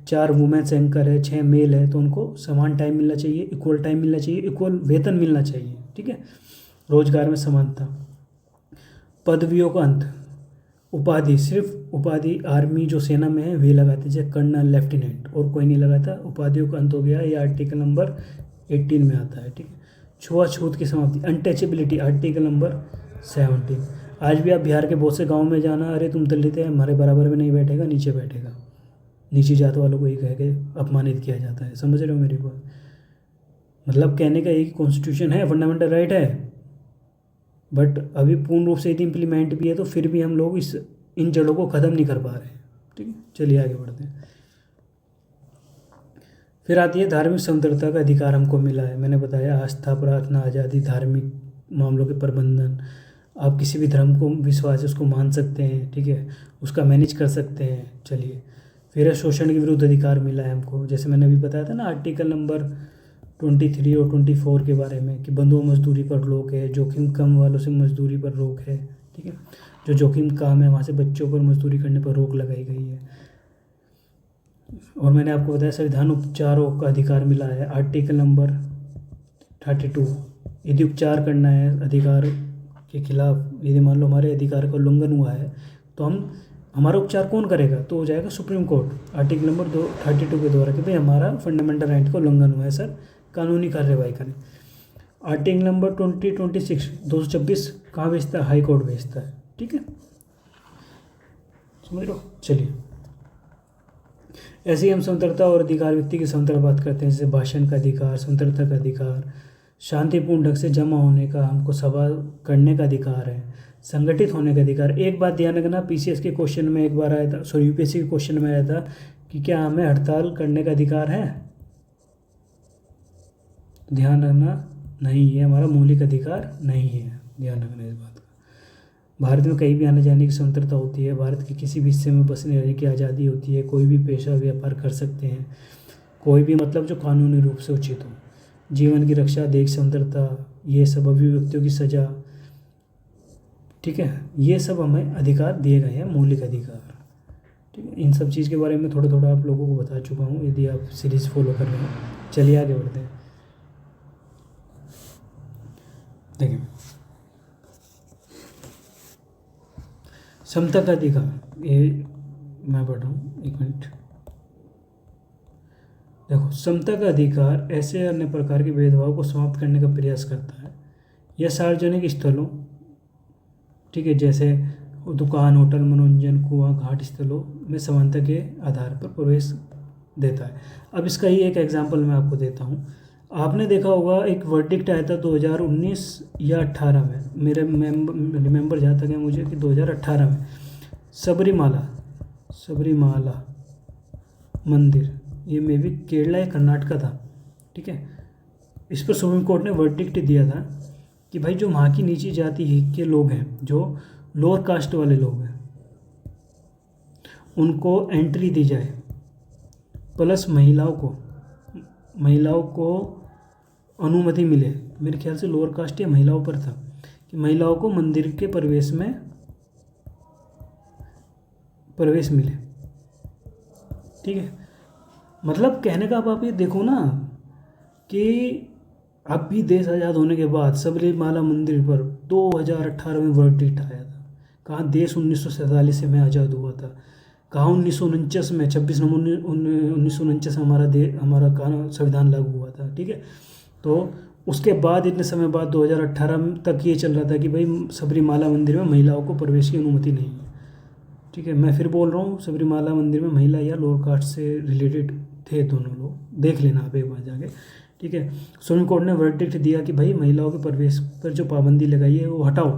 4 वुमेन्स एंकर है, 6 मेल है, तो उनको समान टाइम मिलना चाहिए, इक्वल टाइम मिलना चाहिए, इक्वल वेतन मिलना चाहिए। ठीक है, रोजगार में समानता। पदवियों का अंत, उपाधि, सिर्फ उपाधि आर्मी जो सेना में है वे लगाते, जैसे कर्नल, लेफ्टिनेंट, और कोई नहीं लगाता। उपाधियों का अंत हो गया, ये आर्टिकल नंबर 18 में आता है। ठीक है, छुआछूत की समाप्ति, अनटचेबिलिटी, आर्टिकल नंबर 17। आज भी आप बिहार के बहुत से गाँव में जाना, अरे तुम दलित है, हमारे बराबर में नहीं बैठेगा, नीचे बैठेगा। नीची जात वालों को ये कह के अपमानित किया जाता है। समझ रहे हो मेरी बात? मतलब कहने का एक कॉन्स्टिट्यूशन है, फंडामेंटल राइट है, बट अभी पूर्ण रूप से यदि इम्प्लीमेंट भी है तो फिर भी हम लोग इन जड़ों को ख़त्म नहीं कर पा रहे हैं। ठीक है, चलिए आगे बढ़ते हैं। फिर आती है धार्मिक स्वतंत्रता का अधिकार हमको मिला है। मैंने बताया आस्था, प्रार्थना, आज़ादी, धार्मिक मामलों के प्रबंधन। आप किसी भी धर्म को विश्वास है उसको मान सकते हैं, ठीक है, उसका मैनेज कर सकते हैं। चलिए, फिर है शोषण के विरुद्ध अधिकार मिला है हमको। जैसे मैंने अभी बताया था ना आर्टिकल नंबर 23 और 24 के बारे में कि बंधुआ मजदूरी पर रोक है, जोखिम कम वालों से मजदूरी पर रोक है, ठीक है, जो जोखिम काम है वहाँ से बच्चों पर मजदूरी करने पर रोक लगाई गई है। और मैंने आपको बताया संविधान उपचारों का अधिकार मिला है, आर्टिकल नंबर 32। यदि उपचार करना है अधिकार के खिलाफ, यदि मान लो हमारे अधिकार का उल्लंघन हुआ है तो हमारा उपचार कौन करेगा, तो हो जाएगा सुप्रीम कोर्ट, आर्टिकल नंबर 32 के द्वारा कि भाई हमारा फंडामेंटल राइट का उल्लंघन हुआ है सर, कानूनी कार्रवाई करें। आर्टिकल नंबर 26 226 कहाँ भेजता है, हाई कोर्ट भेजता है, ठीक है, समझ लो। चलिए, ऐसे ही हम स्वतंत्रता और अधिकार, व्यक्ति की स्वतंत्रता बात करते हैं, जैसे भाषण का अधिकार, स्वतंत्रता का अधिकार, शांतिपूर्ण ढंग से जमा होने का, हमको सभा करने का अधिकार है, संगठित होने का अधिकार। एक बात ध्यान रखना, पीसीएस के क्वेश्चन में एक बार आया था, सॉरी यूपीएससी के क्वेश्चन में आया था कि क्या हमें हड़ताल करने का अधिकार है। ध्यान रखना, नहीं, ये हमारा मौलिक अधिकार नहीं है, ध्यान रखना इस बात का। भारत में कहीं भी आने जाने की स्वतंत्रता होती है, भारत के किसी भी हिस्से में बसने रहने की आज़ादी होती है, कोई भी पेशा व्यापार कर सकते हैं, कोई भी मतलब जो कानूनी रूप से उचित हो, जीवन की रक्षा, देश स्वतंत्रता, ये सब अभिव्यक्तियों की सज़ा, ठीक है, ये सब हमें अधिकार दिए गए हैं, मौलिक अधिकार, ठीक है। इन सब चीज़ के बारे में थोड़ा थोड़ा आप लोगों को बता चुका हूँ, यदि आप सीरीज़ फॉलो कर रहे हैं। चलिए आगे बढ़ते हैं। देखिए, समता का अधिकार, ये मैं पढ़ रहा हूँ, एक मिनट। देखो, समता का अधिकार ऐसे अन्य प्रकार के भेदभाव को समाप्त करने का प्रयास करता है। यह सार्वजनिक स्थलों, ठीक है, जैसे दुकान, होटल, मनोरंजन, कुआं, घाट स्थलों में समानता के आधार पर प्रवेश देता है। अब इसका ही एक एग्जांपल मैं आपको देता हूँ। आपने देखा होगा एक वर्डिक्ट आया था 2019 या 18 में, मेरे रिमेंबर जहाँ तक है मुझे कि 2018 में, सबरीमाला मंदिर, ये मे भी केरला या कर्नाटका था, ठीक है। इस पर सुप्रीम कोर्ट ने वर्डिक्ट दिया था कि भाई जो वहाँ की नीची जाति के लोग हैं, जो लोअर कास्ट वाले लोग हैं, उनको एंट्री दी जाए, प्लस महिलाओं को अनुमति मिले। मेरे ख्याल से लोअर कास्ट या महिलाओं पर था कि महिलाओं को मंदिर के प्रवेश मिले, ठीक है। मतलब कहने का आप ये देखो ना कि अब भी देश आज़ाद होने के बाद सबरीमाला मंदिर पर 2018 में वर्डिक्ट आया था। कहाँ देश 1947 में आज़ाद हुआ था, कहाँ 1949 में 26 नवंबर 1949 में हमारा कानून संविधान लागू हुआ था, ठीक है। तो उसके बाद इतने समय बाद 2018 तक ये चल रहा था कि भाई सबरीमाला मंदिर में महिलाओं को प्रवेश की अनुमति नहीं है, ठीक है। मैं फिर बोल रहा हूँ, सबरीमाला मंदिर में महिला या लोअर कास्ट से रिलेटेड थे दोनों लोग, देख लेना आप एक बार जाके, ठीक है। सुप्रीम कोर्ट ने वर्डिक्ट दिया कि भाई महिलाओं के प्रवेश पर जो पाबंदी लगाई है वो हटाओ,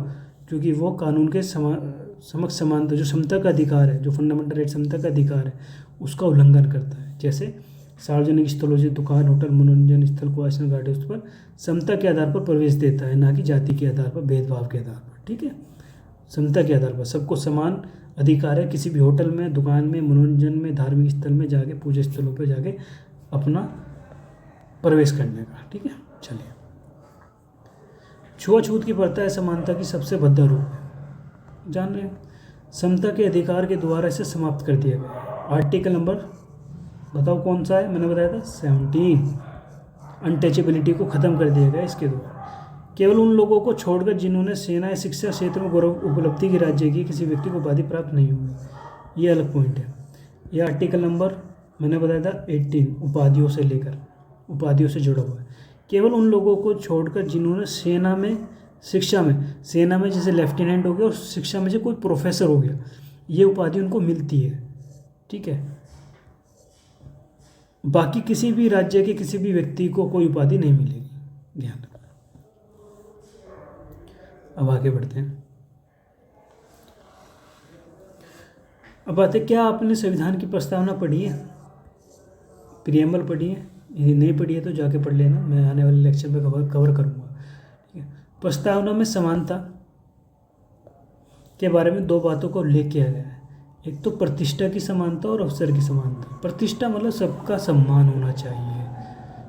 क्योंकि वो कानून के समक्ष समानता, जो समता का अधिकार है, जो फंडामेंटल राइट समता का अधिकार है, उसका उल्लंघन करता है। जैसे सार्वजनिक स्थलों से दुकान, होटल, मनोरंजन स्थल को आश्रम गार्डन उस पर समता के आधार पर प्रवेश देता है, ना कि जाति के आधार पर, भेदभाव के आधार पर, ठीक है। समता के आधार पर सबको समान अधिकार है किसी भी होटल में, दुकान में, मनोरंजन में, धार्मिक स्थल में जाके, पूजा स्थलों पर जाके अपना प्रवेश करने का, ठीक है। चलिए, छुआछूत की प्रथा है समानता की सबसे भद्दा रूप है, जान रहे हैं। समता के अधिकार के द्वारा इसे समाप्त कर दिया गया। आर्टिकल नंबर बताओ कौन सा है, मैंने बताया था 17। अनटचेबिलिटी को ख़त्म कर दिया गया इसके द्वारा। केवल उन लोगों को छोड़कर जिन्होंने सेना या शिक्षा क्षेत्र में गौरव उपलब्धि की राज्य की, किसी व्यक्ति को उपाधि प्राप्त नहीं हुई, ये अलग पॉइंट है। यह आर्टिकल नंबर मैंने बताया था 18, उपाधियों से जुड़ा हुआ है। केवल उन लोगों को छोड़कर जिन्होंने सेना में जैसे लेफ्टिनेंट हो गया और शिक्षा में से कोई प्रोफेसर हो गया, ये उपाधि उनको मिलती है, ठीक है। बाकी किसी भी राज्य के किसी भी व्यक्ति को कोई उपाधि नहीं मिलेगी, ध्यान रखना। अब आगे बढ़ते हैं। अब बात है, क्या आपने संविधान की प्रस्तावना पढ़ी है, प्रियम्बल पढ़ी है? ये नहीं पढ़ी है तो जाके पढ़ लेना, मैं आने वाले लेक्चर में कवर करूँगा। ठीक है। प्रस्तावना में समानता के बारे में 2 बातों को उल्लेख किया गया है। एक तो प्रतिष्ठा की समानता और अवसर की समानता। प्रतिष्ठा मतलब सबका सम्मान होना चाहिए,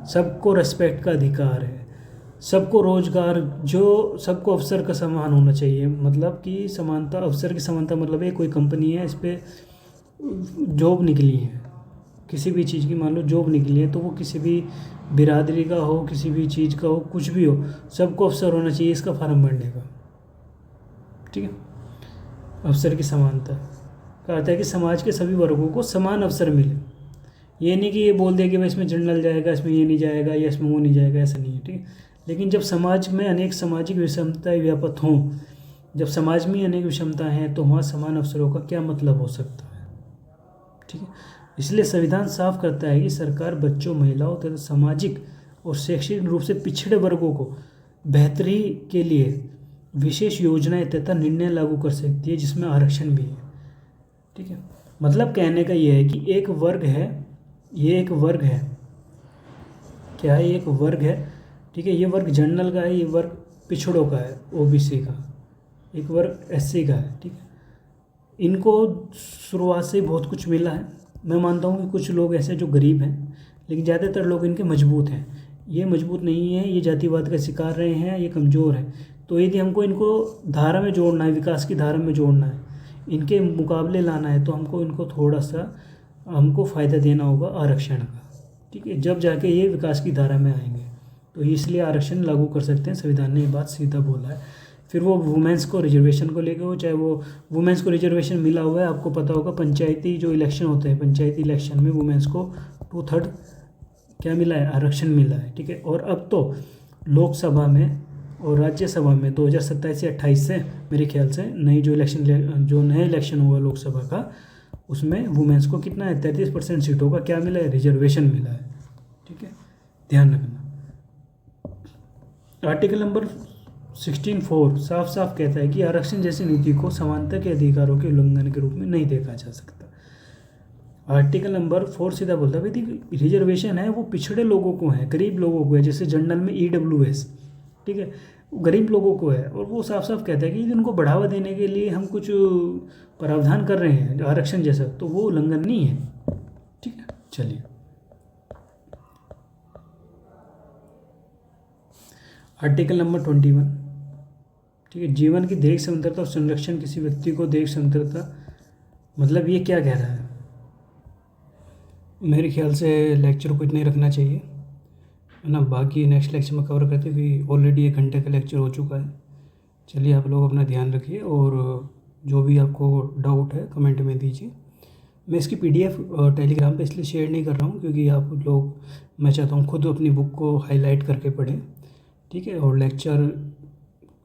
सबको रेस्पेक्ट का अधिकार है, सबको रोजगार, जो सबको अवसर का सम्मान होना चाहिए। मतलब कि समानता, अवसर की समानता मतलब है कोई कंपनी है, इस पर जॉब निकली है, किसी भी चीज़ की मान लो जॉब निकली है, तो वो किसी भी बिरादरी का हो, किसी भी चीज़ का हो, कुछ भी हो, सबको अवसर होना चाहिए इसका फॉर्म भरने का। ठीक है। अवसर की समानता का अर्थ है कि समाज के सभी वर्गों को समान अवसर मिले। ये नहीं कि ये बोल दे कि भाई इसमें जनरल जाएगा, इसमें ये नहीं जाएगा, या इसमें वो नहीं जाएगा, ऐसा नहीं है। ठीक है। लेकिन जब समाज में अनेक सामाजिक विषमताएं व्याप्त हों, जब समाज में अनेक विषमता हैं, तो वहाँ समान अवसरों का क्या मतलब हो सकता है। ठीक है। इसलिए संविधान साफ करता है कि सरकार बच्चों, महिलाओं तथा सामाजिक और शैक्षणिक रूप से पिछड़े वर्गों को बेहतरी के लिए विशेष योजनाएं तथा निर्णय लागू कर सकती है, जिसमें आरक्षण भी है। ठीक है। मतलब कहने का ये है कि एक वर्ग है, ये एक वर्ग है, क्या है, एक वर्ग है। ठीक है। ये वर्ग जनरल का है, ये वर्ग पिछड़ों का है, ओबीसी का, एक वर्ग एससी का है। ठीक है। इनको शुरुआत से बहुत कुछ मिला है। मैं मानता हूँ कि कुछ लोग ऐसे जो गरीब हैं, लेकिन ज़्यादातर लोग इनके मजबूत हैं। ये मजबूत नहीं है, ये जातिवाद का शिकार रहे हैं, ये कमज़ोर है। तो यदि हमको इनको धारा में जोड़ना है, विकास की धारा में जोड़ना है, इनके मुकाबले लाना है, तो हमको इनको थोड़ा सा हमको फ़ायदा देना होगा आरक्षण का। ठीक है। जब जाके ये विकास की धारा में आएंगे, तो इसलिए आरक्षण लागू कर सकते हैं। संविधान ने ये बात सीधा बोला है। फिर वो वुमेंस को रिजर्वेशन को लेकर हो, चाहे वो वुमेंस को रिजर्वेशन मिला हुआ है, आपको पता होगा पंचायती जो इलेक्शन होते हैं, पंचायती इलेक्शन में वुमेंस को 2/3 क्या मिला है, आरक्षण मिला है। ठीक है। और अब तो लोकसभा में और राज्यसभा में 2027 से 28 से मेरे ख्याल से नई जो नया इलेक्शन हुआ लोकसभा का, उसमें वुमेंस को कितना है, 33% सीटों का क्या मिला है, रिजर्वेशन मिला है। ठीक है। ध्यान रखना। आर्टिकल नंबर 16(4) साफ साफ कहता है कि आरक्षण जैसी नीति को समानता के अधिकारों के उल्लंघन के रूप में नहीं देखा जा सकता। आर्टिकल नंबर 4 सीधा बोलता है भाई रिजर्वेशन है वो पिछड़े लोगों को है, गरीब लोगों को है, जैसे जनरल में EWS। ठीक है। गरीब लोगों को है, और वो साफ साफ कहता है कि इनको बढ़ावा देने के लिए हम कुछ प्रावधान कर रहे हैं आरक्षण जैसा, तो वो उल्लंघन नहीं है। ठीक है। चलिए, आर्टिकल नंबर 21। ठीक है। जीवन की दैहिक स्वतंत्रता और संरक्षण, किसी व्यक्ति को दैहिक स्वतंत्रता, मतलब ये क्या कह रहा है। मेरे ख्याल से लेक्चर को इतना ही रखना चाहिए, है ना। बाकी नेक्स्ट लेक्चर में कवर करते हुए, ऑलरेडी 1 घंटे का लेक्चर हो चुका है। चलिए, आप लोग अपना ध्यान रखिए, और जो भी आपको डाउट है कमेंट में दीजिए। मैं इसकी PDF टेलीग्राम पे इसलिए शेयर नहीं कर रहा हूँ क्योंकि आप लोग, मैं चाहता हूँ खुद अपनी बुक को हाईलाइट करके पढ़ें। ठीक है। और लेक्चर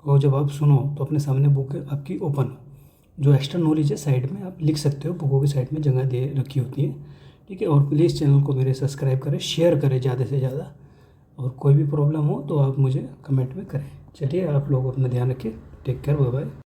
को जब आप सुनो तो अपने सामने बुक आपकी ओपन हो, जो एक्स्ट्रा नॉलेज है साइड में आप लिख सकते हो, बुकों की साइड में जगह दे रखी होती है। ठीक है। और प्लीज़ चैनल को मेरे सब्सक्राइब करें, शेयर करें ज़्यादा से ज़्यादा, और कोई भी प्रॉब्लम हो तो आप मुझे कमेंट में करें। चलिए, आप लोग अपना ध्यान रखिए। Take care, bye bye.